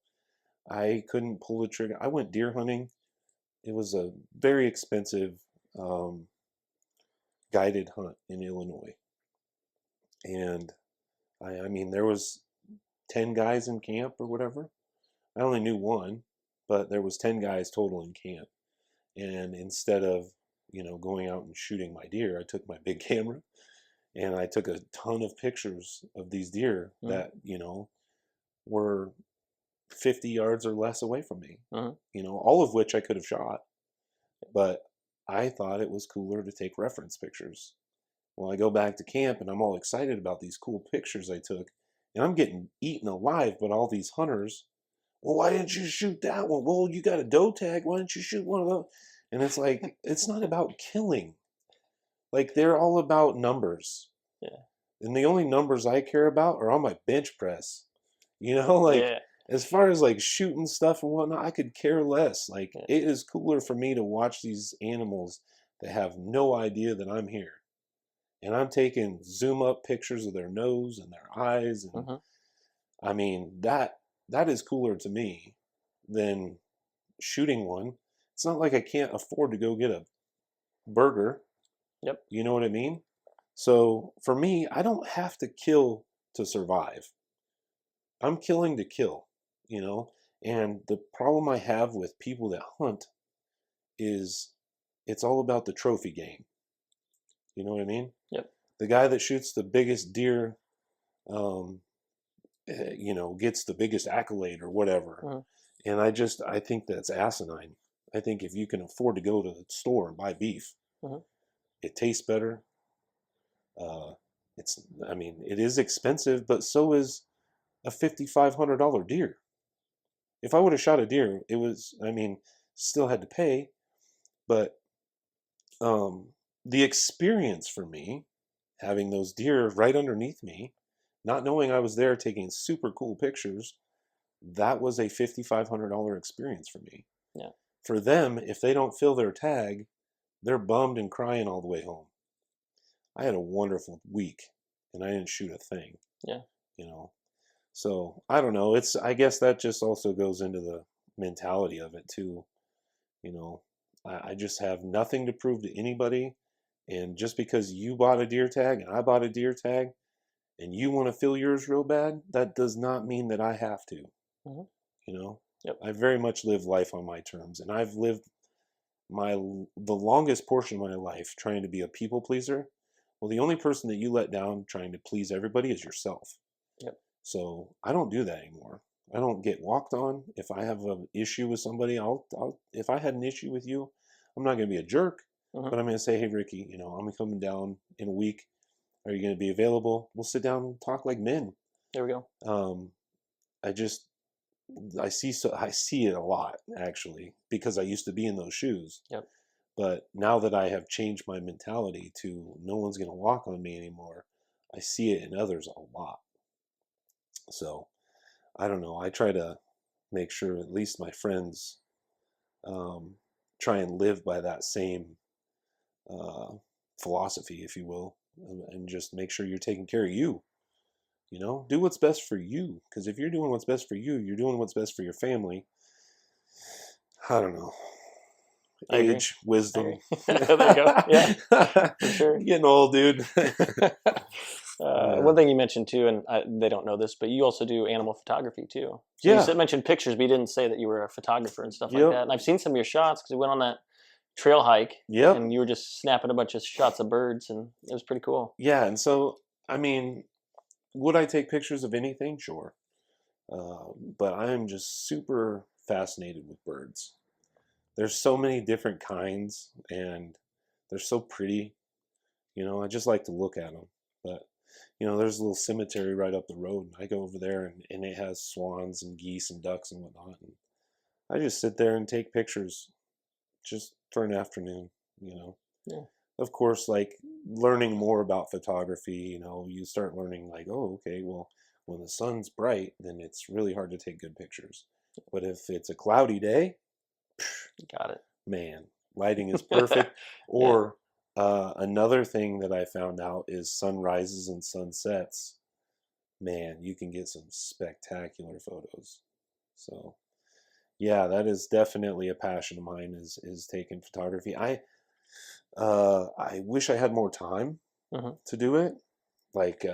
I couldn't pull the trigger. I went deer hunting. It was a very expensive um, guided hunt in Illinois, and I mean there was 10 guys in camp or whatever. I only knew one, but there was 10 guys total in camp. And instead of going out and shooting my deer, I took my big camera and I took a ton of pictures of these deer Mhm. that were 50 yards or less away from me. Mhm. All of which I could have shot, but I thought it was cooler to take reference pictures. Well, I go back to camp and I'm all excited about these cool pictures I took, and I'm getting eaten alive. But all these hunters, well, why didn't you shoot that one? Well, you got a doe tag. Why didn't you shoot one of those? And it's like, it's not about killing. Like, they're all about numbers. Yeah. And the only numbers I care about are on my bench press. Like, Yeah. as far as like shooting stuff and whatnot, I could care less. Like, Yeah. it is cooler for me to watch these animals that have no idea that I'm here. And I'm taking zoom up pictures of their nose and their eyes. And Mhm. I mean, that is cooler to me than shooting one. It's not like I can't afford to go get a burger. Yep. You know what I mean? So for me, I don't have to kill to survive. I'm killing to kill, you know? And the problem I have with people that hunt is it's all about the trophy game. You know what I mean? Yep. The guy that shoots the biggest deer, um, gets the biggest accolade or whatever. Mhm. And I think that's asinine. I think if you can afford to go to the store and buy beef, Mhm. it tastes better. Uh, I mean, it is expensive, but so is a $5,500 deer. If I would have shot a deer, I mean, still had to pay, but um, the experience for me, having those deer right underneath me, not knowing I was there taking super cool pictures, that was a $5,500 experience for me. Yeah. For them, if they don't fill their tag, they're bummed and crying all the way home. I had a wonderful week and I didn't shoot a thing, Yeah. you know. So I don't know. I guess that just also goes into the mentality of it too. You know, I just have nothing to prove to anybody. And just because you bought a deer tag and I bought a deer tag, and you want to fill yours real bad, that does not mean that I have to. Mhm. You know, Yep. I very much live life on my terms, and I've lived the longest portion of my life trying to be a people pleaser. Well, the only person that you let down trying to please everybody is yourself. Yep. So I don't do that anymore. I don't get walked on. If I have an issue with somebody, I'll if I had an issue with you, I'm not going to be a jerk, Mhm. but I'm going to say, hey, Ricky, you know, I'm coming down in a week. Are you going to be available? We'll sit down and talk like men. There we go. I just I see it a lot actually because I used to be in those shoes. Yep. But now that I have changed my mentality to no one's going to walk on me anymore, I see it in others a lot. So I don't know. I try to make sure at least my friends try and live by that same uh, philosophy, if you will, and just make sure you're taking care of you. You know, do what's best for you. Because if you're doing what's best for you, you're doing what's best for your family. I don't know. I agree. Age, wisdom. There you go. Yeah, for sure. Getting old, dude. One thing you mentioned too, and they don't know this, but you also do animal photography too. So Yeah. you mentioned pictures, but you didn't say that you were a photographer and stuff like Yep. that. And I've seen some of your shots because we went on that trail hike, Yep. and you were just snapping a bunch of shots of birds, and it was pretty cool. Yeah, and so I mean, would I take pictures of anything? Sure. But I am just super fascinated with birds. There's so many different kinds, and they're so pretty. You know, I just like to look at them. But you know, there's a little cemetery right up the road, and I go over there, and it has swans and geese and ducks and whatnot. And I just sit there and take pictures, just for an afternoon. You know. Yeah. Of course, like learning more about photography, you know, you start learning like, oh, okay, well, when the sun's bright, then it's really hard to take good pictures. But if it's a cloudy day, Got it. man, lighting is perfect. Yeah. Or another thing that I found out is sunrises and sunsets. Man, you can get some spectacular photos. So, yeah, that is definitely a passion of mine is taking photography. I wish I had more time Mhm. to do it. Like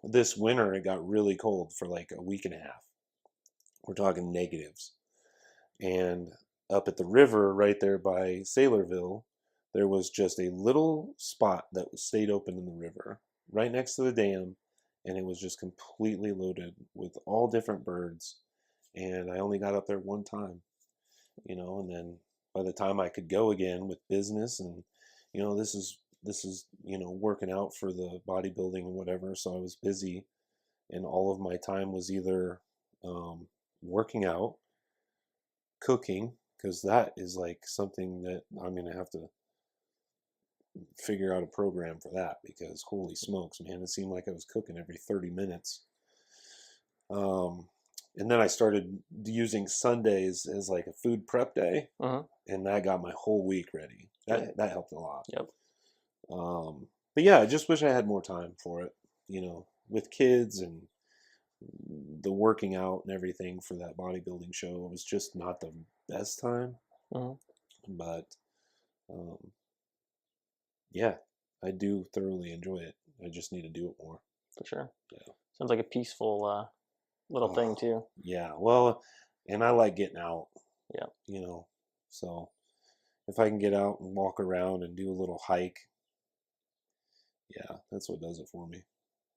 this winter, it got really cold for like a week and a half. We're talking negatives. And up at the river, right there by Sailorville, there was just a little spot that stayed open in the river, right next to the dam, and it was just completely loaded with all different birds. And I only got up there one time, you know, and then by the time I could go again with business and you know this is you know working out for the bodybuilding and whatever, so I was busy and all of my time was either working out, cooking, because that is like something that I'm gonna have to figure out a program for that because holy smokes, man, it seemed like I was cooking every 30 minutes. um, and then I started using Sundays as like a food prep day, Mhm. and that got my whole week ready. That helped a lot. Yep. But yeah, I just wish I had more time for it. You know, with kids and the working out and everything for that bodybuilding show, it was just not the best time. Mhm. But um, yeah, I do thoroughly enjoy it. I just need to do it more. For sure. Yeah. Sounds like a peaceful little thing Oh, too. yeah. Well, and I like getting out. Yeah. You know, so if I can get out and walk around and do a little hike, yeah, that's what does it for me.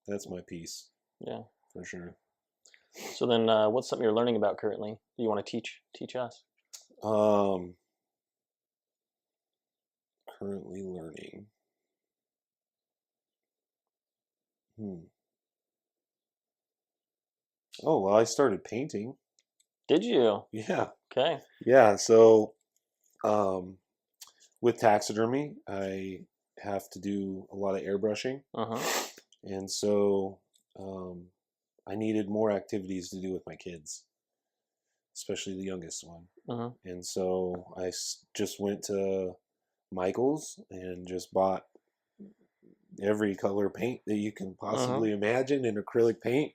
That's my peace Yeah. for sure. So then, what's something you're learning about currently? Do you want to teach us? Um, Currently learning. Hmm. Oh, well, I started painting. Did you? Yeah. Okay. Yeah. So, um, with taxidermy, I have to do a lot of airbrushing. Uh huh. And so, um, I needed more activities to do with my kids, especially the youngest one. Uh huh. And so just went to Michael's and just bought every color paint that you can Uh huh. possibly imagine in acrylic paint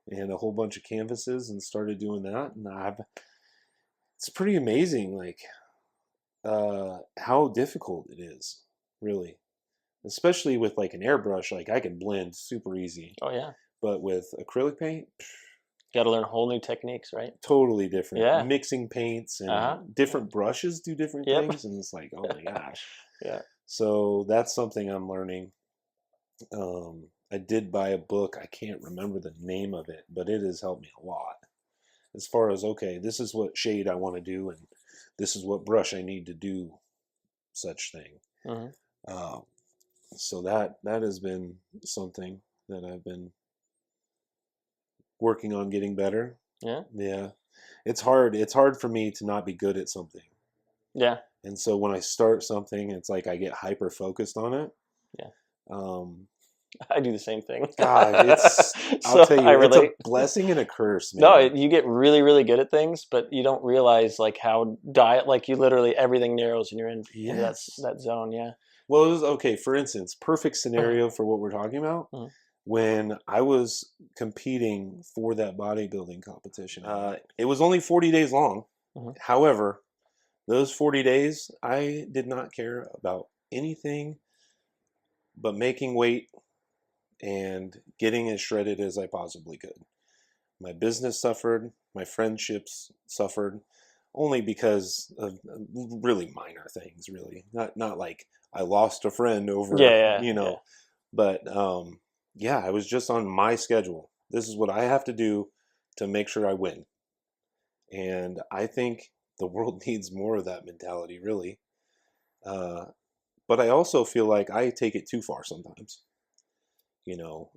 and a whole bunch of canvases and started doing that. And it's pretty amazing, like how difficult it is, really. especially with like an airbrush, like I can blend super easy. Oh yeah. But with acrylic paint, Got to learn whole new techniques, right? totally different. Yeah. Mixing paints Uh-huh. and different brushes do different Yep. things, and it's like, oh my gosh. Yeah. So that's something I'm learning. I did buy a book. I can't remember the name of it, but it has helped me a lot. As far as, okay, this is what shade I want to do, and this is what brush I need to do such thing. Mm-hmm. So that has been something that I've been working on getting better. Yeah. Yeah. It's hard. It's hard for me to not be good at something. Yeah. And so when I start something, it's like I get hyper focused on it. Yeah. Um, I do the same thing. God, I'll So tell I you, it's a relate. blessing and a curse, man. No, you get really, really good at things, but you don't realize like how like you literally everything narrows and you're in Yes. that zone. Yeah. Well, it was okay. For instance, perfect scenario for what we're talking about. Mhm. When I was competing for that bodybuilding competition, it was only 40 days long. Mhm. However, those 40 days, I did not care about anything but making weight and getting as shredded as I possibly could. My business suffered, my friendships suffered, only because of really minor things, really. Not like I lost a friend over, Yeah. but yeah, I was just on my schedule. This is what I have to do to make sure I win. And I think the world needs more of that mentality, really. But I also feel like I take it too far sometimes. You know,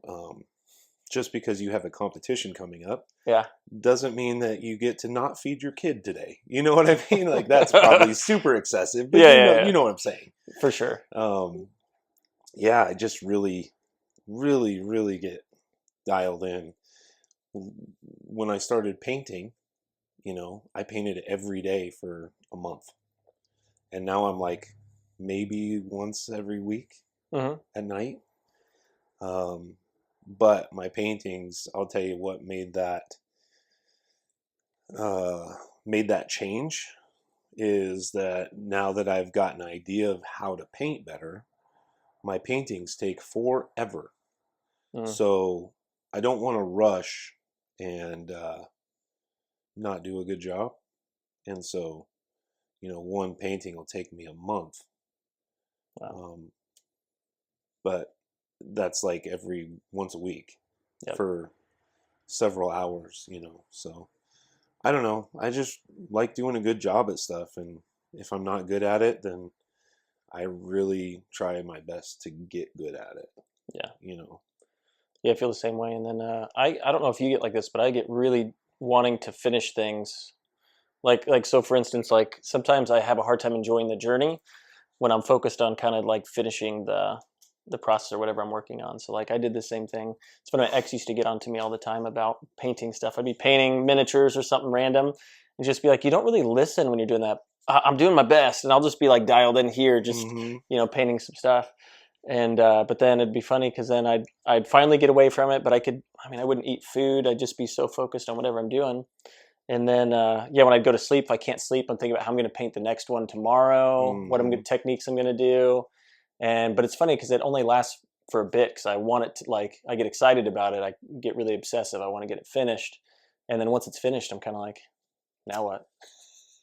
just because you have a competition coming up Yeah. doesn't mean that you get to not feed your kid today. You know what I mean? Like that's probably super excessive, but Yeah. you know what I'm saying. For sure. Yeah, I just really, really, really get dialed in. When I started painting, I painted every day for a month. And now I'm like maybe once every week Mm-hmm. at night. But my paintings, I'll tell you what made that change is that now that I've got an idea of how to paint better, my paintings take forever. Mm. So I don't want to rush and not do a good job. And so, one painting will take me a month. Wow. But that's like every once a week Yep. for several hours, So I don't know. I just like doing a good job at stuff. And if I'm not good at it, then I really try my best to get good at it. Yeah. Yeah, I feel the same way. And then I don't know if you get like this, but I get really wanting to finish things. Like so for instance, like sometimes I have a hard time enjoying the journey when I'm focused on kind of like finishing the process or whatever I'm working on. So like I did the same thing. It's funny, my ex used to get on to me all the time about painting stuff. I'd be painting miniatures or something random and just be like, you don't really listen when you're doing that. I'm doing my best, and I'll just be like dialed in here, just painting some stuff. And but then it'd be funny because then I'd finally get away from it, but I wouldn't eat food. I'd just be so focused on whatever I'm doing. And then, when I go to sleep, if I can't sleep, I'm thinking about how I'm going to paint the next one tomorrow, what techniques I'm going to do. But it's funny because it only lasts for a bit because I want it to, like, I get excited about it. I get really obsessive. I want to get it finished. And then once it's finished, I'm kind of like, now what?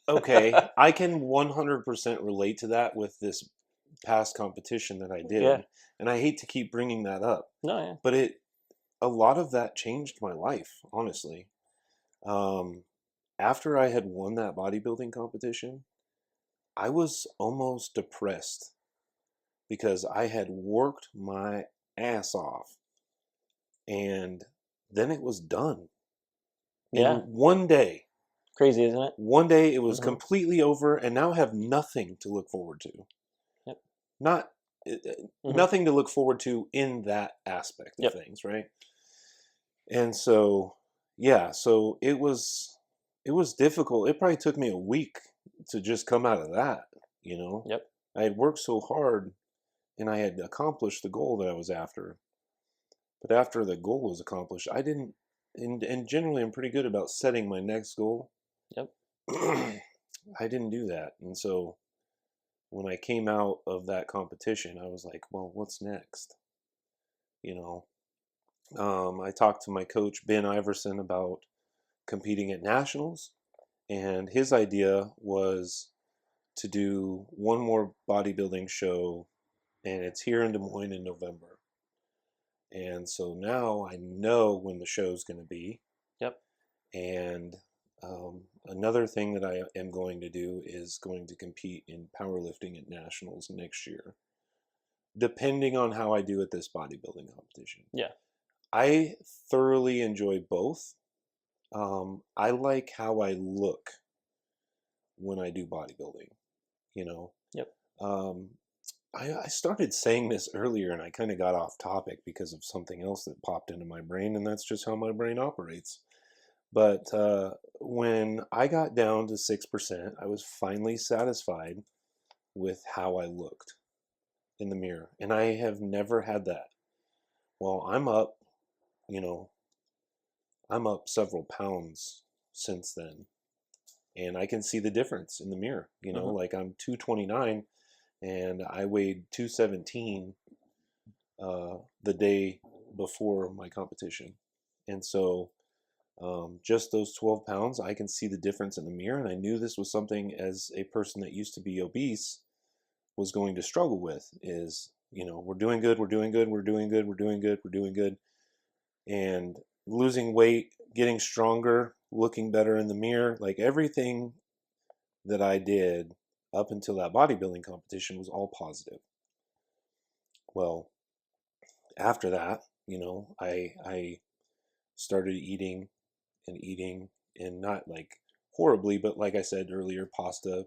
Okay. I can 100% relate to that with this past competition that I did. Yeah. And I hate to keep bringing that up. No, yeah. But a lot of that changed my life, honestly. After I had won that bodybuilding competition, I was almost depressed because I had worked my ass off and then it was done. Yeah. In one day. Crazy, isn't it? One day it was completely over and now I have nothing to look forward to. Yep. Nothing to look forward to in that aspect of things, right? And so, yeah, so it was difficult. It probably took me a week to just come out of that, Yep. I had worked so hard and I had accomplished the goal that I was after. But after the goal was accomplished, I didn't, and generally I'm pretty good about setting my next goal. Yep. I didn't do that. And so when I came out of that competition, I was like, well, what's next? You know, I talked to my coach, Ben Iverson, about competing at nationals, and his idea was to do one more bodybuilding show, and it's here in Des Moines in November. And so now I know when the show's going to be. Yep. And another thing that I am going to do is going to compete in powerlifting at nationals next year, depending on how I do at this bodybuilding competition. Yeah. I thoroughly enjoy both. I like how I look when I do bodybuilding, you know. Yep. I started saying this earlier and I kind of got off topic because of something else that popped into my brain, and that's just how my brain operates. But when I got down to 6%, I was finally satisfied with how I looked in the mirror. And I have never had that. Well, I'm up, you know, I'm up several pounds since then. And I can see the difference in the mirror. You know, like I'm 229 and I weighed 217 the day before my competition. And so just those 12 pounds, I can see the difference in the mirror. And I knew this was something, as a person that used to be obese, was going to struggle with is, you know, we're doing good, we're doing good, we're doing good, we're doing good, we're doing good. And losing weight, getting stronger, looking better in the mirror, like everything that I did up until that bodybuilding competition was all positive. Well, after that, you know, I started eating and not like horribly, but like I said earlier, pasta,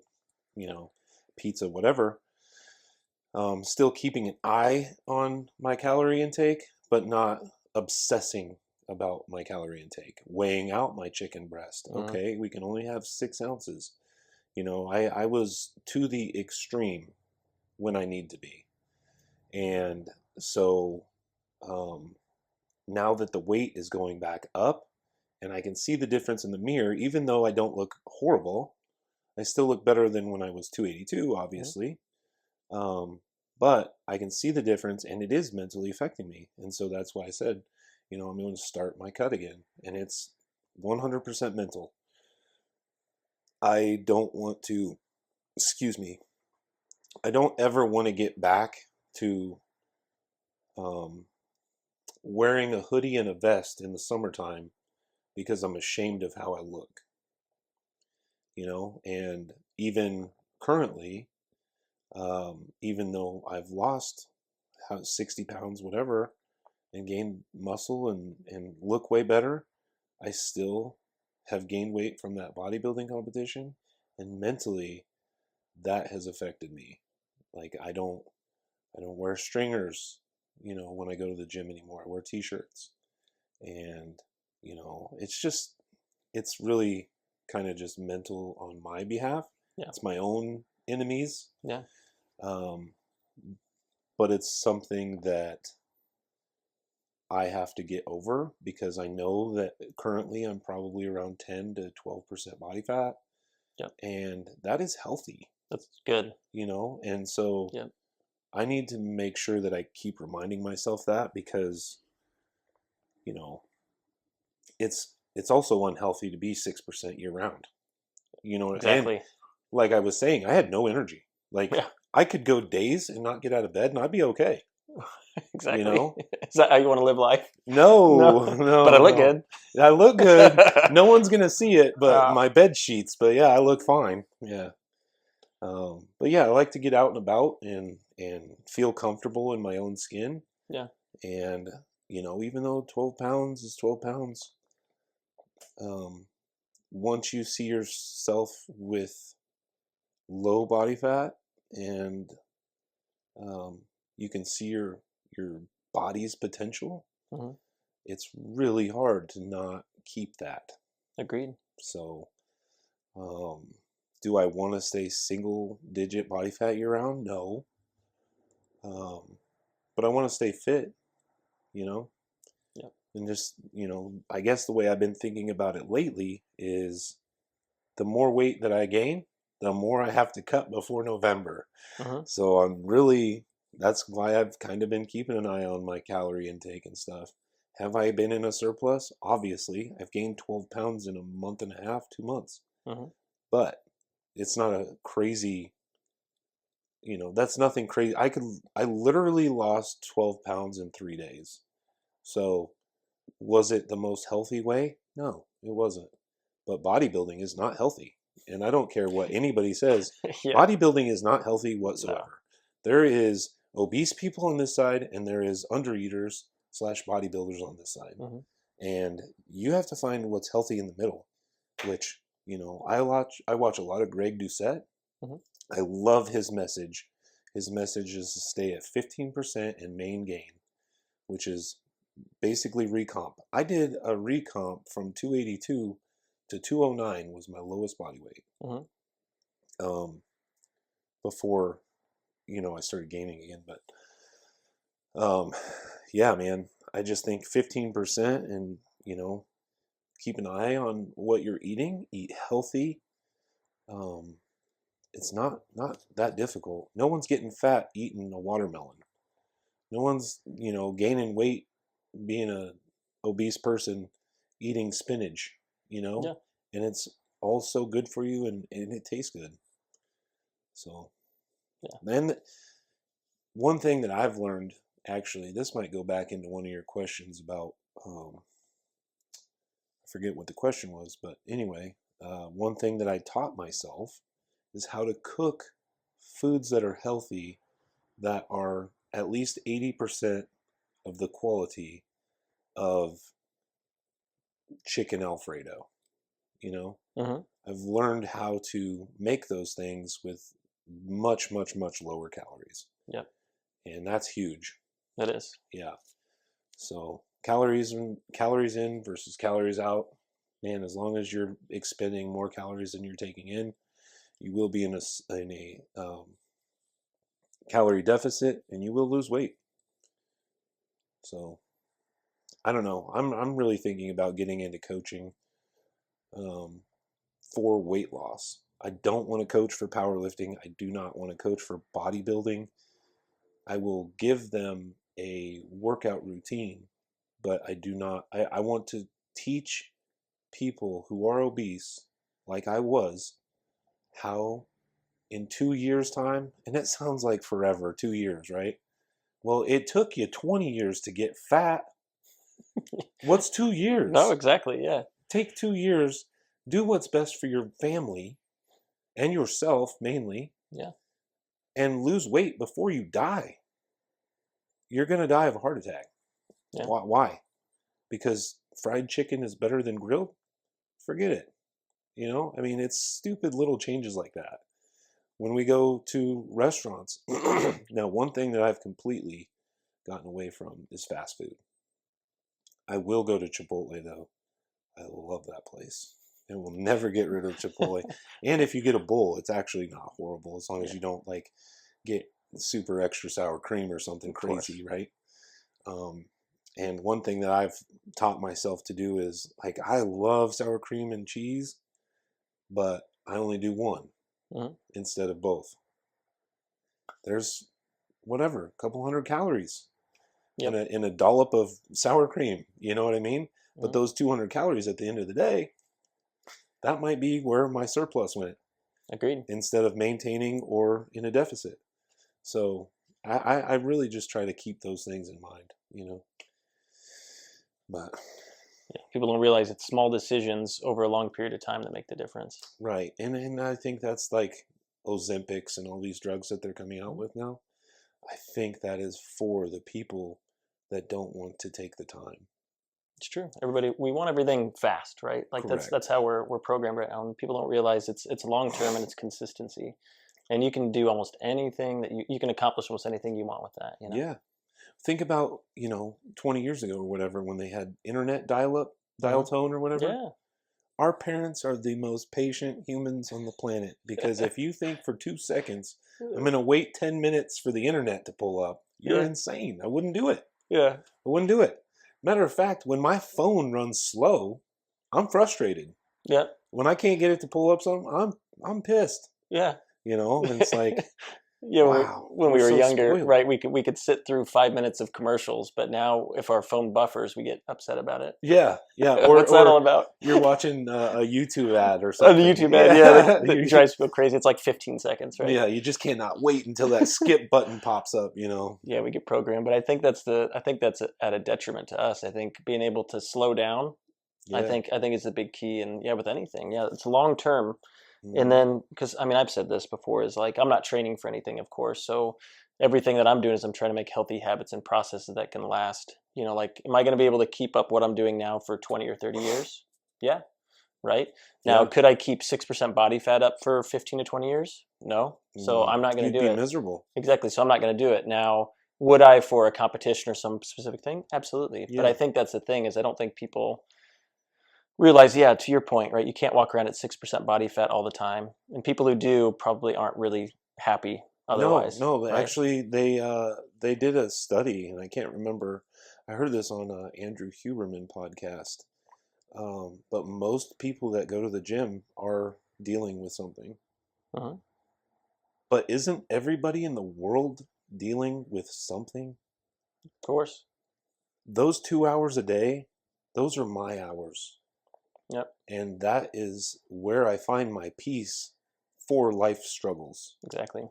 you know, pizza, whatever. Still keeping an eye on my calorie intake, but not obsessing about my calorie intake. Weighing out my chicken breast. Okay, we can only have 6 ounces. You know, I was to the extreme when I need to be. And so now that the weight is going back up and I can see the difference in the mirror, even though I don't look horrible, I still look better than when I was 282, obviously. But I can see the difference and it is mentally affecting me. And so that's why I said, you know, I'm going to start my cut again. And it's 100% mental. I don't want to, excuse me, I don't ever want to get back to wearing a hoodie and a vest in the summertime because I'm ashamed of how I look, you know. And even currently, even though I've lost 60 pounds, whatever, and gained muscle and look way better, I still have gained weight from that bodybuilding competition. And mentally, that has affected me. Like I don't wear stringers, you know, when I go to the gym anymore. I wear t-shirts. And, you know, it's really kind of just mental on my behalf. Yeah. It's my own enemies. Yeah. But it's something that I have to get over because I know that currently I'm probably around 10 to 12% body fat. Yep. And that is healthy. That's good. You know, and so yep. I need to make sure that I keep reminding myself that because, you know, it's also unhealthy to be 6% year round. You know, Exactly. And like I was saying, I had no energy. Like I could go days and not get out of bed and I'd be okay. Exactly. You know? Is that how you want to live life? No. But I look good. I look good. No one's gonna see it, but my bed sheets. But yeah, I look fine. Yeah. But yeah, I like to get out and about and feel comfortable in my own skin. Yeah. And you know, even though 12 pounds is 12 pounds, once you see yourself with low body fat and you can see your body's potential, it's really hard to not keep that. Agreed. So, do I want to stay single digit body fat year round? No. But I want to stay fit, you know? Yeah. And just, you know, I guess the way I've been thinking about it lately is the more weight that I gain, the more I have to cut before November. Mm-hmm. So that's why I've kind of been keeping an eye on my calorie intake and stuff. Have I been in a surplus? Obviously, I've gained 12 pounds in a month and a half, 2 months. Mm-hmm. But it's not a crazy, that's nothing crazy. I literally lost 12 pounds in 3 days. So was it the most healthy way? No, it wasn't. But bodybuilding is not healthy. And I don't care what anybody says. Yeah. Bodybuilding is not healthy whatsoever. No. There is obese people on this side, and there is undereaters / bodybuilders on this side. Mm-hmm. And you have to find what's healthy in the middle, which, I watch a lot of Greg Doucette. Mm-hmm. I love his message. His message is to stay at 15% and main gain, which is basically recomp. I did a recomp from 282 to 209 was my lowest body weight. Mm-hmm. Before, I started gaining again. But yeah, man, I just think 15% and, keep an eye on what you're eating, eat healthy. It's not that difficult. No one's getting fat eating a watermelon. No one's, gaining weight being a obese person eating spinach, Yeah. and it's all so good for you and it tastes good. So, Yeah. then one thing that I've learned, actually, this might go back into one of your questions about, I forget what the question was, but anyway, one thing that I taught myself is how to cook foods that are healthy, that are at least 80% of the quality of chicken Alfredo. Mm-hmm. I've learned how to make those things with much, much, much lower calories. Yep. And that's huge. It is. Yeah. So calories in versus calories out. Man, as long as you're expending more calories than you're taking in, you will be in a calorie deficit, and you will lose weight. So I don't know. I'm really thinking about getting into coaching for weight loss. I don't want to coach for powerlifting. I do not want to coach for bodybuilding. I will give them a workout routine, but I do not. I want to teach people who are obese, like I was, how in 2 years' time, and that sounds like forever, 2 years, right? Well, it took you 20 years to get fat. What's 2 years? No, exactly. Yeah. Take 2 years, do what's best for your family and yourself mainly. Yeah. And lose weight before you die. You're going to die of a heart attack. Yeah. Why? Because fried chicken is better than grilled? Forget it. It's stupid little changes like that. When we go to restaurants, now one thing that I've completely gotten away from is fast food. I will go to Chipotle though. I love that place. And we'll never get rid of Chipotle. And if you get a bowl, it's actually not horrible as long as you don't get super extra sour cream or something crazy, right? And one thing that I've taught myself to do is I love sour cream and cheese, but I only do one instead of both. There's a couple hundred calories in a dollop of sour cream. You know what I mean? But those 200 calories at the end of the day, that might be where my surplus went. Agreed. Instead of maintaining or in a deficit. So I really just try to keep those things in mind, But people don't realize it's small decisions over a long period of time that make the difference. Right. And I think that's like Ozempics and all these drugs that they're coming out with now. I think that is for the people that don't want to take the time. It's true. We want everything fast, right? Like that's how we're programmed right now. And people don't realize it's long term and it's consistency. And you can do almost anything that you can accomplish almost anything you want with that. Yeah. Think about, 20 years ago or whatever, when they had internet dial tone or whatever. Yeah. Our parents are the most patient humans on the planet, because if you think for 2 seconds, I'm going to wait 10 minutes for the internet to pull up, you're insane. I wouldn't do it. Yeah. I wouldn't do it. Matter of fact, when my phone runs slow, I'm frustrated. Yeah. When I can't get it to pull up something, I'm pissed. Yeah. And it's like, Yeah, wow, when we're we were so younger, spoiled. right? We could sit through 5 minutes of commercials, but now if our phone buffers, we get upset about it. Yeah, yeah. What's that all Or about? you're watching a YouTube ad or Oh, the something. YouTube ad, yeah, Yeah, that drives people crazy. It's like 15 seconds, right? yeah. You just cannot wait until that skip button pops up. Yeah, we get programmed, but I think that's at a detriment to us. I think being able to slow down, Yeah. I think is a big key, and yeah, with anything, yeah, it's long term. And Mhm. then, because I mean, I've said this before, is like I'm not training for anything, of course. So everything that I'm doing is I'm trying to make healthy habits and processes that can last. Like, am I going to be able to keep up what I'm doing now for 20 or 30 years? Yeah, right. Now, Yeah. could I keep 6% body fat up for 15 to 20 years? No. So I'm not going You'd to do be it. miserable. Exactly. So I'm not going to do it. Now, would I for a competition or some specific thing? Absolutely. But I Yeah. think that's the thing is I don't think people realize, yeah, to your point, right? You can't walk around at 6% body fat all the time. And people who do probably aren't really happy No, otherwise, no. right? Actually, they did a study, and I can't remember. I heard this on Andrew Huberman podcast. But most people that go to the gym are dealing with something. Uh-huh. But isn't everybody in the world dealing with something? Of course. Those 2 hours a day, those are my hours. Yep. And that is where I find my peace for life struggles. Exactly.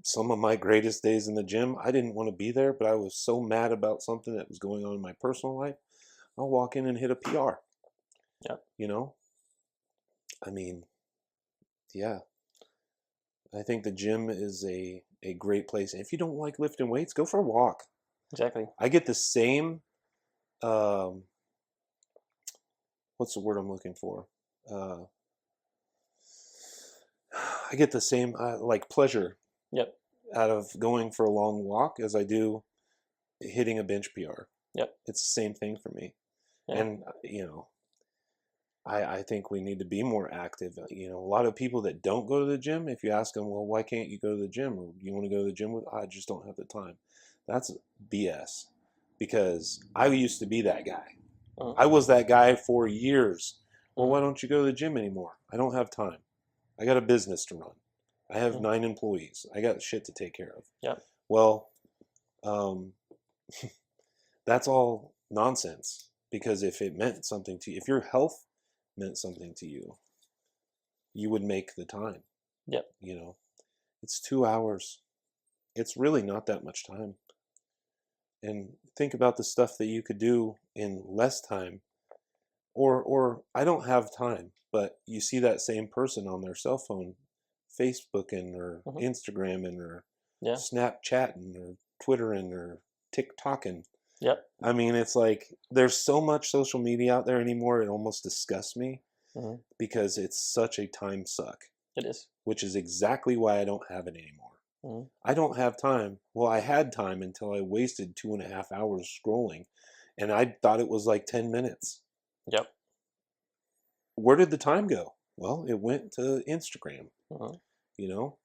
Some of my greatest days in the gym, I didn't want to be there, but I was so mad about something that was going on in my personal life. I'll walk in and hit a PR. Yep. I mean, yeah, I think the gym is a great place. And if you don't like lifting weights, go for a walk. Exactly. I get the same, um, what's the word I'm looking for? Uh, I get the same, like, pleasure Yep. out of going for a long walk as I do hitting a bench PR. Yep. It's the same thing for me. Yeah. And, I think we need to be more active. A lot of people that don't go to the gym, if you ask them, well, why can't you go to the gym? Or you want to go to the gym with, I just don't have the time. That's BS, because I used to be that guy. Uh-huh. I was that guy for years. Well, Uh-huh. why don't you go to the gym anymore? I don't have time. I got a business to run. I have 9 employees. I got shit to take care of. Yep. Well, um, that's all nonsense, because if it meant something to you, if your health meant something to you, you would make the time. Yep. It's 2 hours. It's really not that much time. And think about the stuff that you could do in less time. Or I don't have time, but you see that same person on their cell phone, Facebooking or Uh-huh. Instagramming or Yeah. Snapchatting or Twittering or TikToking. Yep. I mean, it's like there's so much social media out there anymore, it almost disgusts me, Uh-huh. because it's such a time suck, It is. which is exactly why I don't have it anymore. Uh-huh. I don't have time. Well, I had time until I wasted 2.5 hours scrolling, and I thought it was like 10 minutes. Yep. Where did the time go? Well, it went to Instagram, Uh-huh. you know?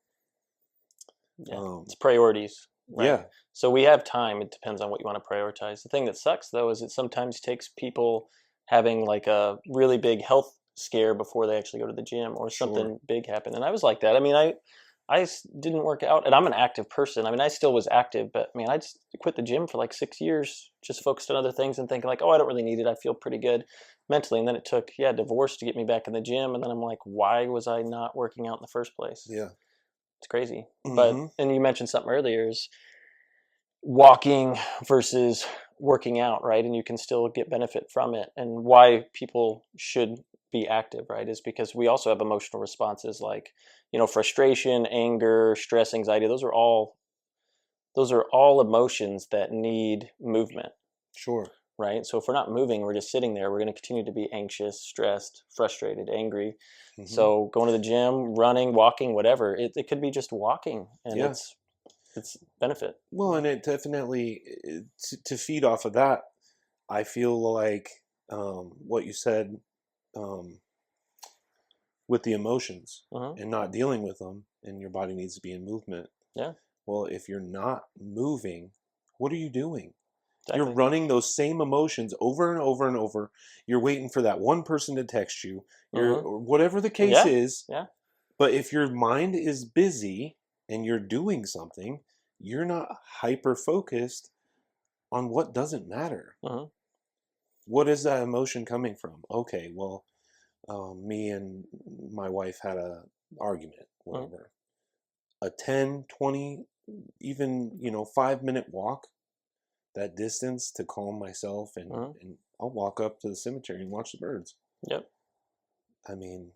Yeah. It's priorities, right? Yeah, So we have time. It depends on what you want to prioritize. The thing that sucks, though, is it sometimes takes people having like a really big health scare before they actually go to the gym, or sure. something big happen. And I was like that. I mean, didn't work out, and I'm an active person. I mean, I still was active, but man, I just quit the gym for like 6 years, just focused on other things and thinking like, oh, I don't really need it. I feel pretty good mentally. And then it took, divorce to get me back in the gym. And then I'm like, why was I not working out in the first place? Yeah. It's crazy. But, Mm-hmm. and you mentioned something earlier, is walking versus working out, right? And you can still get benefit from it. And why people should be active, right, is because we also have emotional responses like, frustration, anger, stress, anxiety. Those are all emotions that need movement, Sure. right? So if we're not moving, we're just sitting there, we're going to continue to be anxious, stressed, frustrated, angry. Mm-hmm. So going to the gym, running, walking, whatever, it could be just walking, and Yeah. it's benefit. Well, and it definitely, to feed off of that, I feel like what you said, um, with the emotions Uh-huh. and not dealing with them, and your body needs to be in movement. Yeah. Well, if you're not moving, what are you doing? Exactly. You're running those same emotions over and over and over. You're waiting for that one person to text you. Or whatever the case is. Yeah. But if your mind is busy and you're doing something, you're not hyper focused on what doesn't matter. Uh-huh. What is that emotion coming from? Okay, well, me and my wife had a argument, Uh-huh. whatever. A 10, 20, even, 5-minute walk, that distance to calm myself, Uh-huh. and I'll walk up to the cemetery and watch the birds. Yep. I mean,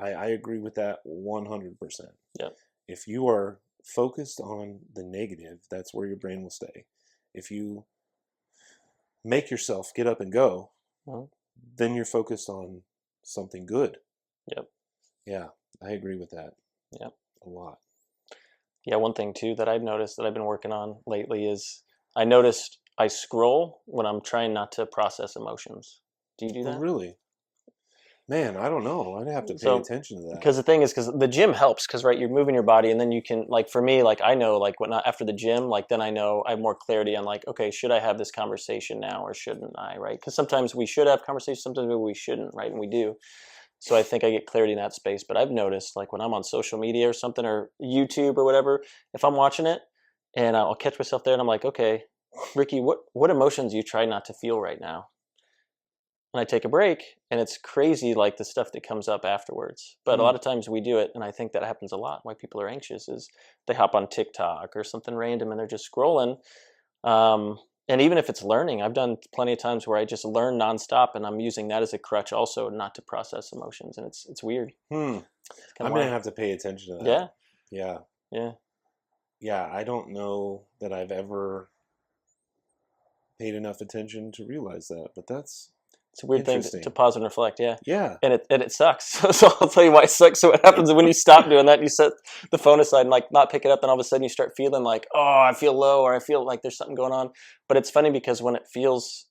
I agree with that 100%. Yep. If you are focused on the negative, that's where your brain will stay. If you make yourself get up and go, Uh-huh. then you're focused on something good. Yep. Yeah, I agree with that. Yep. A lot. Yeah, one thing too that I've noticed that I've been working on lately is I noticed I scroll when I'm trying not to process emotions. Do you do Oh, that? really? Man, I don't know. I'd have to pay So, attention to that. because the thing is, because the gym helps, because right, you're moving your body, and then you can, like, for me, like, I know, like, when after the gym, like, then I know I have more clarity on, like, okay, should I have this conversation now or shouldn't I, right? Because sometimes we should have conversations, sometimes maybe we shouldn't, right? And we do. So I think I get clarity in that space. But I've noticed, like, when I'm on social media or something, or YouTube or whatever, if I'm watching it, and I'll catch myself there, and I'm like, okay, Ricky, what emotions you try not to feel right now? And I take a break, and it's crazy, like the stuff that comes up afterwards. But a Hmm. lot of times we do it, and I think that happens a lot. Why people are anxious is they hop on TikTok or something random, and they're just scrolling. Um, and even if it's learning, I've done plenty of times where I just learn nonstop, and I'm using that as a crutch also not to process emotions, and it's weird. Hmm. It's kind I'm of gonna wild. have to pay attention to that. Yeah, Yeah. yeah. Yeah, I don't know that I've ever paid enough attention to realize that, but that's It's a weird thing to interesting. pause and reflect. Yeah. Yeah. And it sucks. So I'll tell you why it sucks. So what happens when you stop doing that and you set the phone aside and like not pick it up, and all of a sudden you start feeling like, oh, I feel low, or I feel like there's something going on. But it's funny because when it feels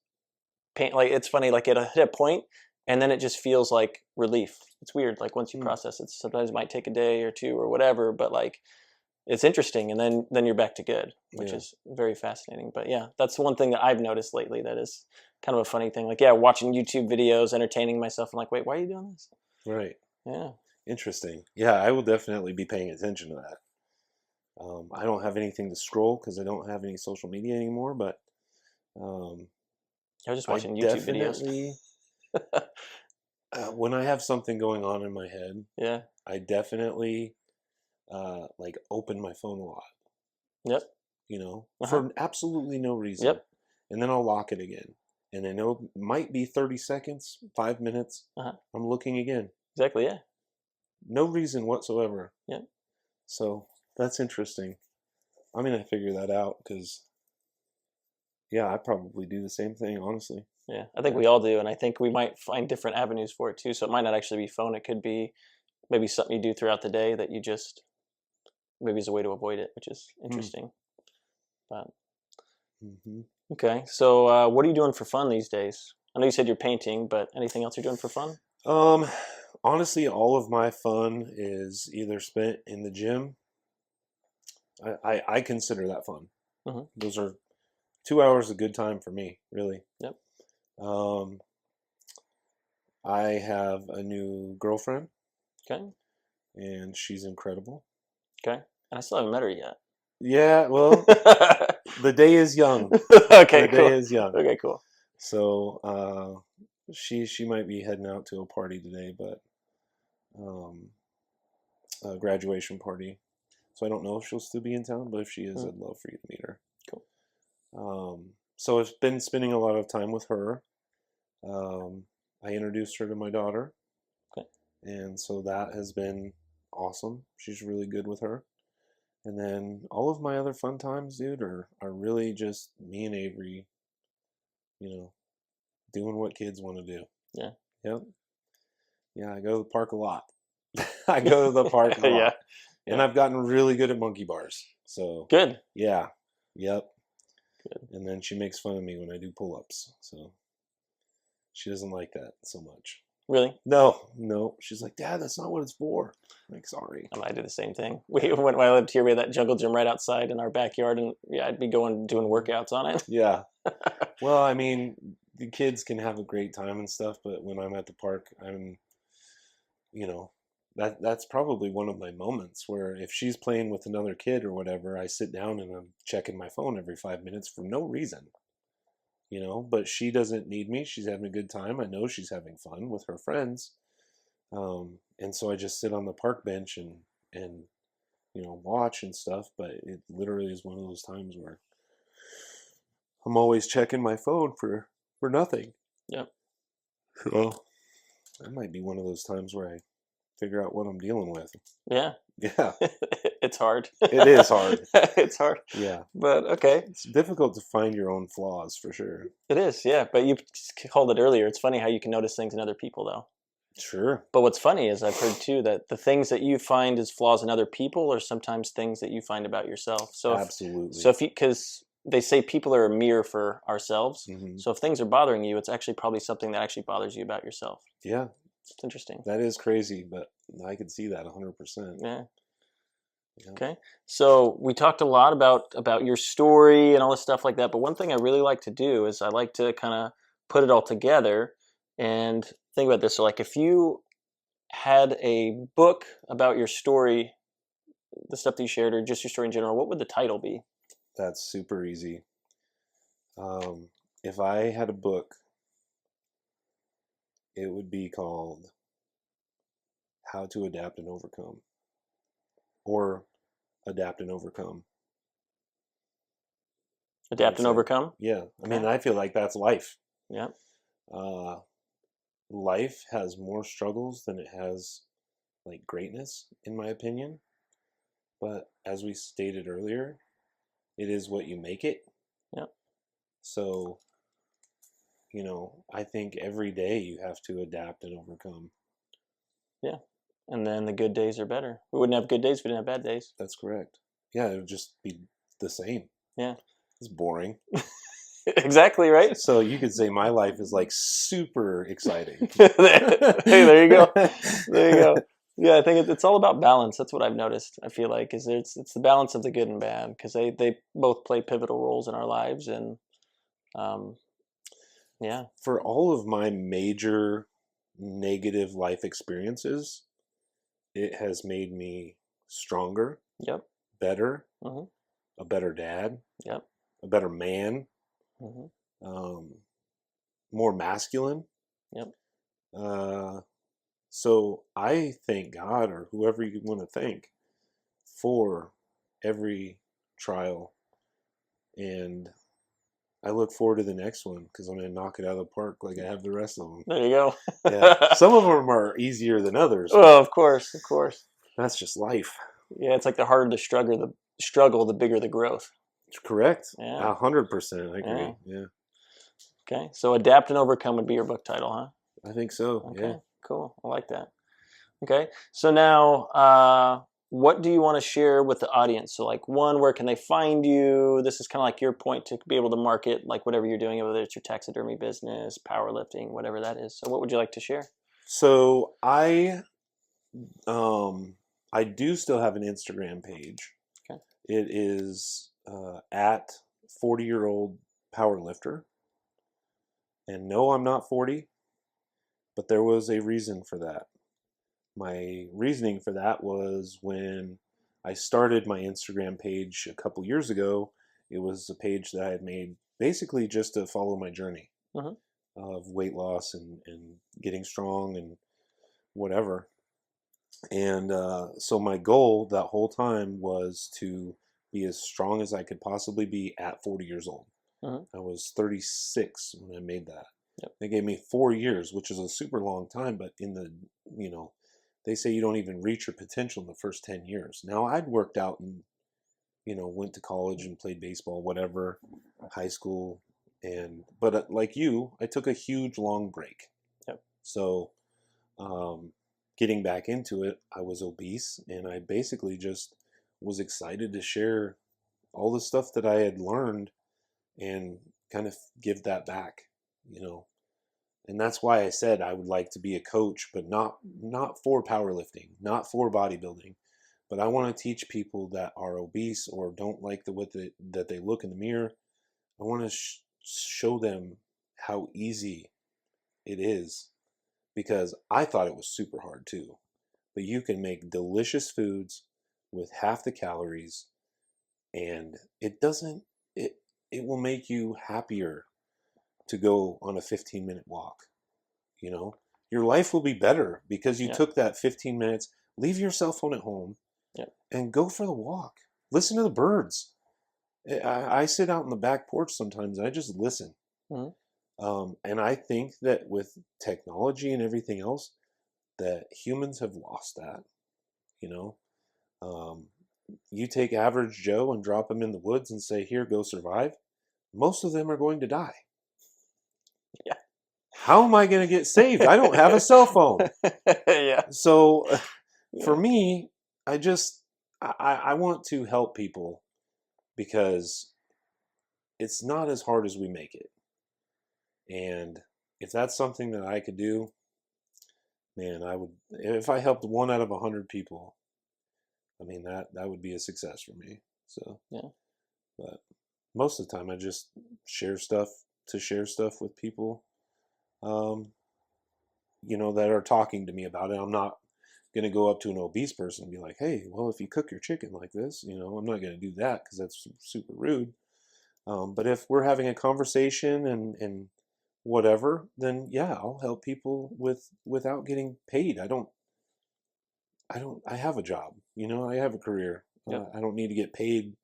pain, like it's funny, like it'll hit a point and then it just feels like relief. It's weird. Like once you Hmm. process it, sometimes it might take a day or two or whatever, but like it's interesting, and then you're back to good, which Yeah. is very fascinating. But yeah, that's one thing that I've noticed lately that is kind of a funny thing. Like, yeah, watching YouTube videos, entertaining myself. I'm like, wait, why are you doing this? Right. Yeah. Interesting. Yeah, I will definitely be paying attention to that. I don't have anything to scroll because I don't have any social media anymore, but um, I was just I watching YouTube videos. definitely, when I have something going on in my head, Yeah. I definitely like open my phone a lot, Yep. Uh-huh. for absolutely no reason. Yep. And then I'll lock it again. And I know it might be 30 seconds, 5 minutes. Uh-huh. I'm looking again. Exactly. Yeah. No reason whatsoever. Yeah. So that's interesting. I'm going to figure that out because, yeah, I probably do the same thing, honestly. Yeah. I think Yeah. we all do, and I think we might find different avenues for it too. So it might not actually be phone. It could be maybe something you do throughout the day that you just maybe is a way to avoid it, which is Hmm. interesting. But Hmm. okay. So what are you doing for fun these days? I know you said you're painting, but anything else you're doing for fun? Um, honestly, all of my fun is either spent in the gym. I consider that fun. Mm-hmm. Those are 2 hours of good time for me, really. Yep. Um, I have a new girlfriend, Okay. and she's incredible. Okay. And I still haven't met her yet. Yeah, well, the day is young. Okay. The day Cool. is young. Okay. Cool. So she might be heading out to a party today, but um, a graduation party. So I don't know if she'll still be in town, but if she is, Mm, I'd love for you to meet her. cool. So I've been spending a lot of time with her. I introduced her to my daughter, Okay. and so that has been awesome. She's really good with her. And then all of my other fun times, dude, are really just me and Avery, you know, doing what kids want to do. Yeah. Yep. Yeah, I go to the park a lot. I go to the park a Yeah. lot. And Yeah. I've gotten really good at monkey bars. So, Good. yeah. Yep. Good. And then she makes fun of me when I do pull-ups. So, she doesn't like that so much. Really? No, no. She's like, Dad, that's not what it's for. I'm like, sorry. I do the same thing. When I lived here, we had that jungle gym right outside in our backyard, and yeah, I'd be doing workouts on it. Yeah. Well, I mean, the kids can have a great time and stuff, but when I'm at the park, I'm, you know, that's probably one of my moments where if she's playing with another kid or whatever, I sit down and I'm checking my phone every 5 minutes for no reason, but she doesn't need me. She's having a good time. I know she's having fun with her friends. And so I just sit on the park bench and watch and stuff, but it literally is one of those times where I'm always checking my phone for nothing. Yep. So that might be one of those times where I figure out what I'm dealing with. Yeah. Yeah. It's hard. It is hard. It's hard. Yeah. But okay. It's difficult to find your own flaws for sure. It is, yeah. But you called it earlier. It's funny how you can notice things in other people, though. Sure. But what's funny is I've heard too that the things that you find as flaws in other people are sometimes things that you find about yourself. So absolutely. Because they say people are a mirror for ourselves. Mm-hmm. So if things are bothering you, it's actually probably something that actually bothers you about yourself. Yeah. It's interesting. That is crazy, but I can see that 100%. Yeah. Okay. So we talked a lot about your story and all this stuff like that. But one thing I really like to do is I like to kind of put it all together and think about this. So like if you had a book about your story, the stuff that you shared, or just your story in general, what would the title be? That's super easy. If I had a book, it would be called How to Adapt and Overcome. Or Adapt and Overcome. Adapt and overcome? Yeah. Okay. I mean, I feel like that's life. Yeah. Life has more struggles than it has like greatness, in my opinion. But as we stated earlier, it is what you make it. Yeah. So, I think every day you have to adapt and overcome. Yeah. And then the good days are better. We wouldn't have good days if we didn't have bad days. That's correct. Yeah, it would just be the same. Yeah. It's boring. Exactly, right? So you could say my life is like super exciting. Hey, there you go. There you go. Yeah, I think it's all about balance. That's what I've noticed. I feel like it's the balance of the good and bad, because they both play pivotal roles in our lives, and yeah. For all of my major negative life experiences, it has made me stronger. Yep. Better. Mm-hmm. A better dad. Yep. A better man. Mm-hmm. More masculine. Yep. So I thank God, or whoever you want to thank, for every trial, and I look forward to the next one because I'm going to knock it out of the park like I have the rest of them. There you go. Yeah. Some of them are easier than others. Oh, of course. That's just life. Yeah, it's like the harder the struggle, the bigger the growth. Correct. Yeah. 100%. I agree. Yeah. Okay, so Adapt and Overcome would be your book title, huh? I think so. Okay, yeah. Cool. I like that. Okay, so now, what do you want to share with the audience? So, like, one, where can they find you? This is kind of like your point to be able to market, like, whatever you're doing, whether it's your taxidermy business, powerlifting, whatever that is. So, what would you like to share? So, I do still have an Instagram page. Okay. It is at 40-year-old powerlifter. And no, I'm not 40, but there was a reason for that. My reasoning for that was when I started my Instagram page a couple years ago, it was a page that I had made basically just to follow my journey of weight loss and getting strong and whatever. And so my goal that whole time was to be as strong as I could possibly be at 40 years old. I was 36 when I made that. Yep. They gave me 4 years, which is a super long time, but in the, they say you don't even reach your potential in the first 10 years. Now I'd worked out and, went to college and played baseball, whatever, high school. But like you, I took a huge long break. Yep. So, getting back into it, I was obese and I basically just was excited to share all the stuff that I had learned and kind of give that back, And that's why I said I would like to be a coach, but not for powerlifting, not for bodybuilding, but I want to teach people that are obese or don't like the way that they look in the mirror. I want to show them how easy it is, because I thought it was super hard too. but you can make delicious foods with half the calories, and it will make you happier to go on a 15-minute walk. You know, your life will be better because you took that 15 minutes, leave your cell phone at home, and go for the walk. Listen to the birds. I sit out on the back porch sometimes and I just listen. And I think that with technology and everything else, that humans have lost that. You know, you take average Joe and drop him in the woods and say, "Here, go survive." Most of them are going to die. Yeah. How am I going to get saved? I don't have a cell phone. Yeah. So for me, I want to help people because it's not as hard as we make it. And if that's something that I could do, man, I would. If I helped 1 out of 100 people, I mean that would be a success for me. So but most of the time I just share stuff with people, you know, that are talking to me about it. I'm not going to go up to an obese person and be like, "Hey, well, if you cook your chicken like this," you know, I'm not going to do that because that's super rude. But if we're having a conversation and whatever, then yeah, I'll help people without getting paid. I have a job, you know, I have a career. I don't need to get paid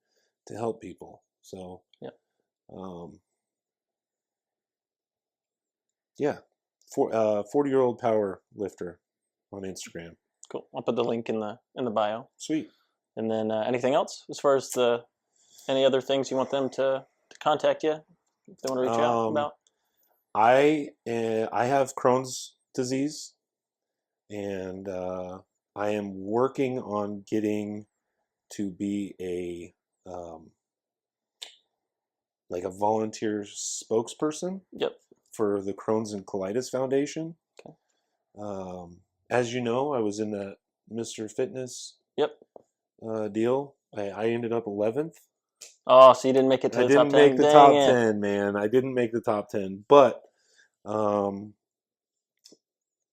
to help people. So, yeah, 40-year-old power lifter on Instagram. Cool. I'll put the link in the bio. Sweet. And then anything else as far as any other things you want them to contact you if they want to reach out about? I have Crohn's disease, and I am working on getting to be a like a volunteer spokesperson. For the Crohn's and Colitis Foundation. Okay. As you know, I was in that Mr. Fitness deal. I ended up 11th. Oh, so you didn't make it to the top 10? I didn't make the top 10, man. I didn't make the top 10. But,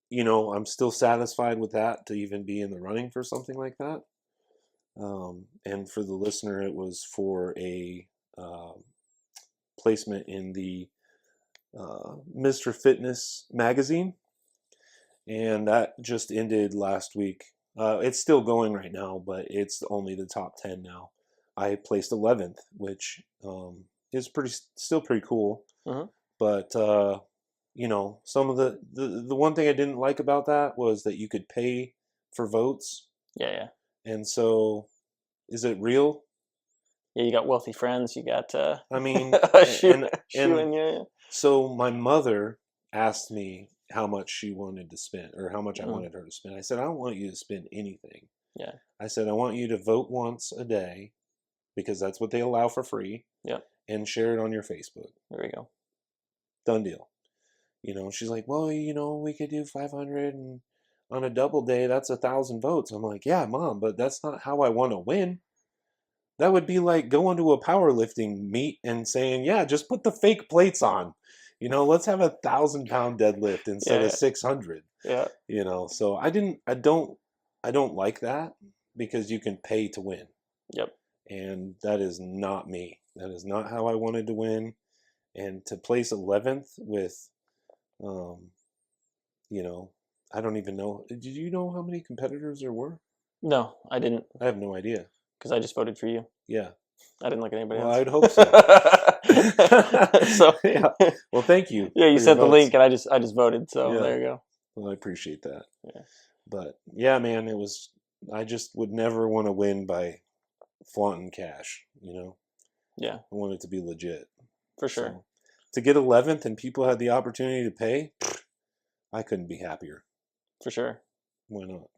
you know, I'm still satisfied with that to even be in the running for something like that. And for the listener, it was for a placement in the Mr. Fitness magazine, and that just ended last week. It's still going right now, but it's only the top 10 now. I placed 11th, which is still pretty cool. But you know, some of the one thing I didn't like about that was that you could pay for votes. And so, is it real? Yeah, you got wealthy friends. You got I mean, so my mother asked me how much she wanted to spend, or how much I wanted her to spend. I said, "I don't want you to spend anything." I said, "I want you to vote once a day, because that's what they allow for free. And share it on your Facebook." There we go. Done deal. You know, she's like, "Well, you know, we could do 500, and on a double day, that's 1,000 votes." I'm like, "Yeah, Mom, but that's not how I want to win." That would be like going to a powerlifting meet and saying, "Yeah, just put the fake plates on. You know, let's have 1,000-pound deadlift instead of 600." You know, so I don't like that, because you can pay to win. And that is not me. That is not how I wanted to win. And to place 11th with, you know, I don't even know. Did you know how many competitors there were? No, I didn't. I have no idea. Because I just voted for you. Yeah. I didn't look at anybody else. Well, I'd hope so. So yeah. Well, thank you. Yeah, you sent the link, and I just voted. So there you go. Well, I appreciate that. But yeah, man, I just would never want to win by flaunting cash. You know. I want it to be legit. For sure. So, to get 11th and people had the opportunity to pay, I couldn't be happier. For sure. Why not?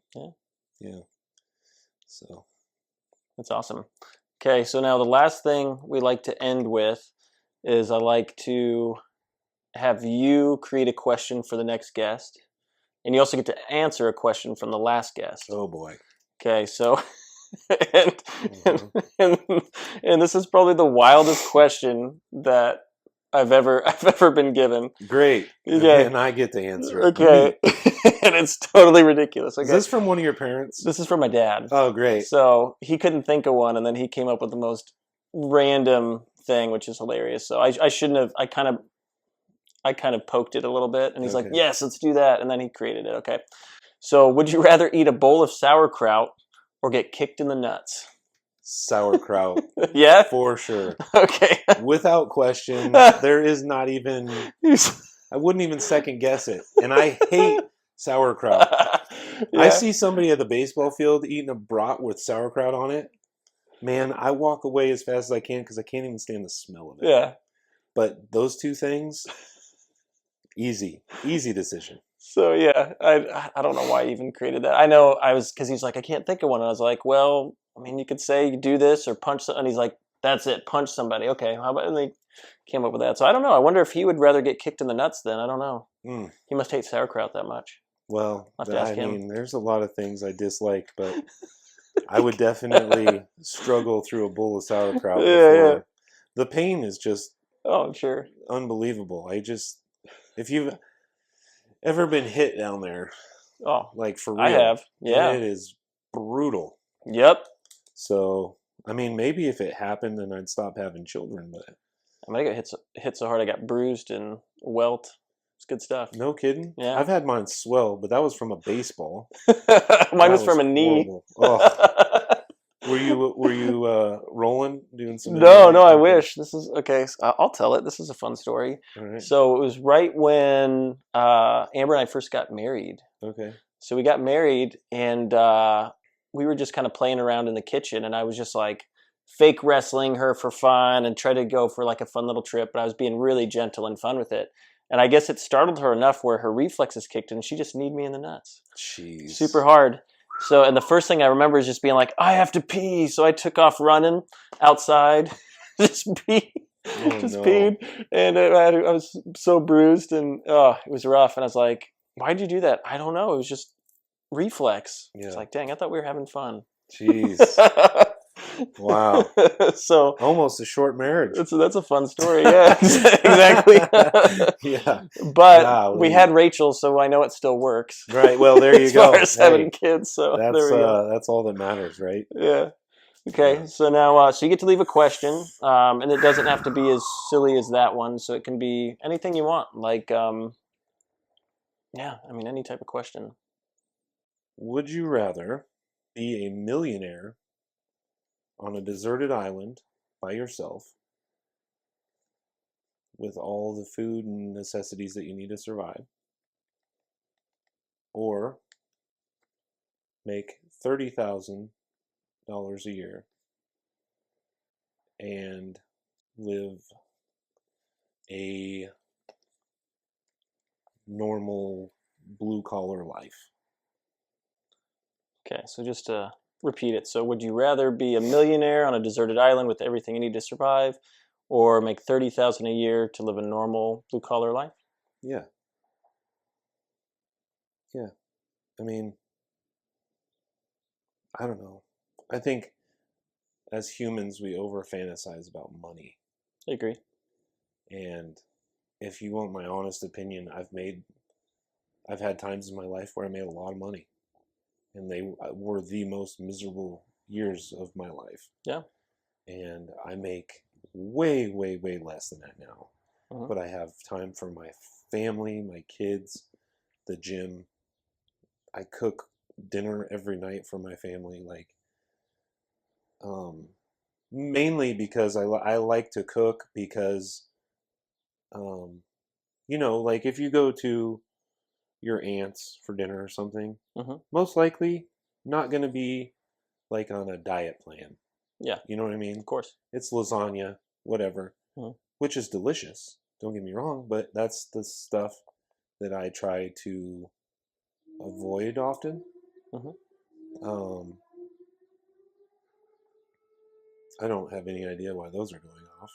Yeah. So. That's awesome. Okay, so now the last thing we like to end with is I like to have you create a question for the next guest. And you also get to answer a question from the last guest. Oh, boy. Okay, so, and this is probably the wildest question that I've ever been given. Great. Okay. And I get to answer it. Okay. And it's totally ridiculous. Okay. Is this from one of your parents? This is from my dad. Oh, great. So he couldn't think of one, and then he came up with the most random thing, which is hilarious. So I shouldn't have. I kind of poked it a little bit, and he's like, "Yes, let's do that." And then he created it. Okay. So would you rather eat a bowl of sauerkraut or get kicked in the nuts? Sauerkraut. Yeah? For sure. Okay. Without question. There is not even... I wouldn't even second guess it. And I hate sauerkraut. Yeah. I see somebody at the baseball field eating a brat with sauerkraut on it. Man, I walk away as fast as I can because I can't even stand the smell of it. Yeah. But those two things, easy decision. So yeah, I don't know why I even created that. I know because he's like, I can't think of one. And I was like, well, I mean, you could say you do this or punch, and he's like, that's it, punch somebody. Okay, how about? And they came up with that. So I don't know. I wonder if he would rather get kicked in the nuts then. I don't know. He must hate sauerkraut that much. Well, I'll have to ask him. mean, there's a lot of things I dislike, but I would definitely struggle through a bowl of sauerkraut before. Yeah. The pain is just I'm sure unbelievable. If you've ever been hit down there, like for real, I have. Yeah, it is brutal. Yep. So I mean, maybe if it happened, then I'd stop having children. But I mean, I got hit so hard I got bruised and welt. It's good stuff. No kidding. Yeah, I've had mine swell, but that was from a baseball. Mine was from a knee. Oh. Were you rolling, doing some? No, I wish. This is okay. So I'll tell it. This is a fun story. All right. So it was right when Amber and I first got married. Okay. So we got married, and we were just kind of playing around in the kitchen, and I was just like fake wrestling her for fun and try to go for like a fun little trip, but I was being really gentle and fun with it. And I guess it startled her enough where her reflexes kicked in and she just kneed me in the nuts. Jeez. Super hard. So, and the first thing I remember is just being like, I have to pee. So I took off running outside, just peed. Peed. And I was so bruised and it was rough. And I was like, why'd you do that? I don't know. It was just reflex. Yeah. It's like, dang, I thought we were having fun. Jeez. Wow. So almost a short marriage. That's a fun story. Yeah, exactly. Yeah. But we had Rachel, so I know it still works. Right. Well, there you go. As far as having kids, so that's there we go. That's all that matters, right? Yeah. Okay. So now, so you get to leave a question, and it doesn't have to be as silly as that one. So it can be anything you want, like, yeah, I mean, any type of question. Would you rather be a millionaire on a deserted island by yourself with all the food and necessities that you need to survive, or make $30,000 a year and live a normal blue-collar life? Okay, so just to repeat it. So would you rather be a millionaire on a deserted island with everything you need to survive, or make $30,000 a year to live a normal blue-collar life? Yeah. Yeah. I mean, I don't know. I think as humans, we over-fantasize about money. I agree. And if you want my honest opinion, I've had times in my life where I made a lot of money. And they were the most miserable years of my life. Yeah. And I make way, way, way less than that now. Uh-huh. But I have time for my family, my kids, the gym. I cook dinner every night for my family. Like, mainly because I like to cook because, like if you go to your aunt's for dinner or something, most likely not going to be like on a diet plan. Yeah. You know what I mean? Of course. It's lasagna, whatever, which is delicious. Don't get me wrong, but that's the stuff that I try to avoid often. I don't have any idea why those are going off.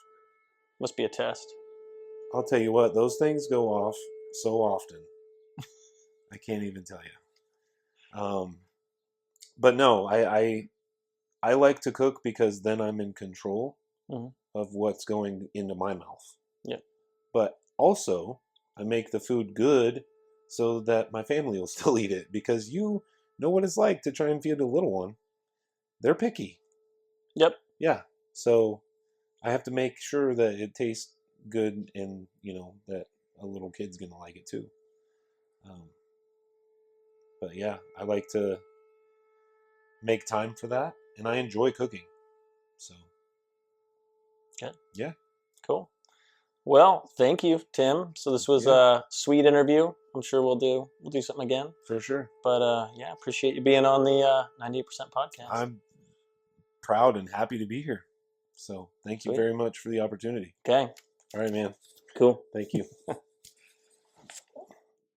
Must be a test. I'll tell you what, those things go off so often. I can't even tell you. But no, I like to cook because then I'm in control of what's going into my mouth. Yeah. but also I make the food good so that my family will still eat it, because you know what it's like to try and feed a little one. They're picky. Yep. Yeah. So I have to make sure that it tastes good, and that a little kid's gonna like it too. Um, but yeah, I like to make time for that, and I enjoy cooking. So Good. yeah, Cool. Well, thank you, Tim. So this was a sweet interview. I'm sure we'll do something again. for sure. But yeah, appreciate you being on the 98% podcast. I'm proud and happy to be here. So thank you very much for the opportunity. Okay. All right, man. Cool. Thank you.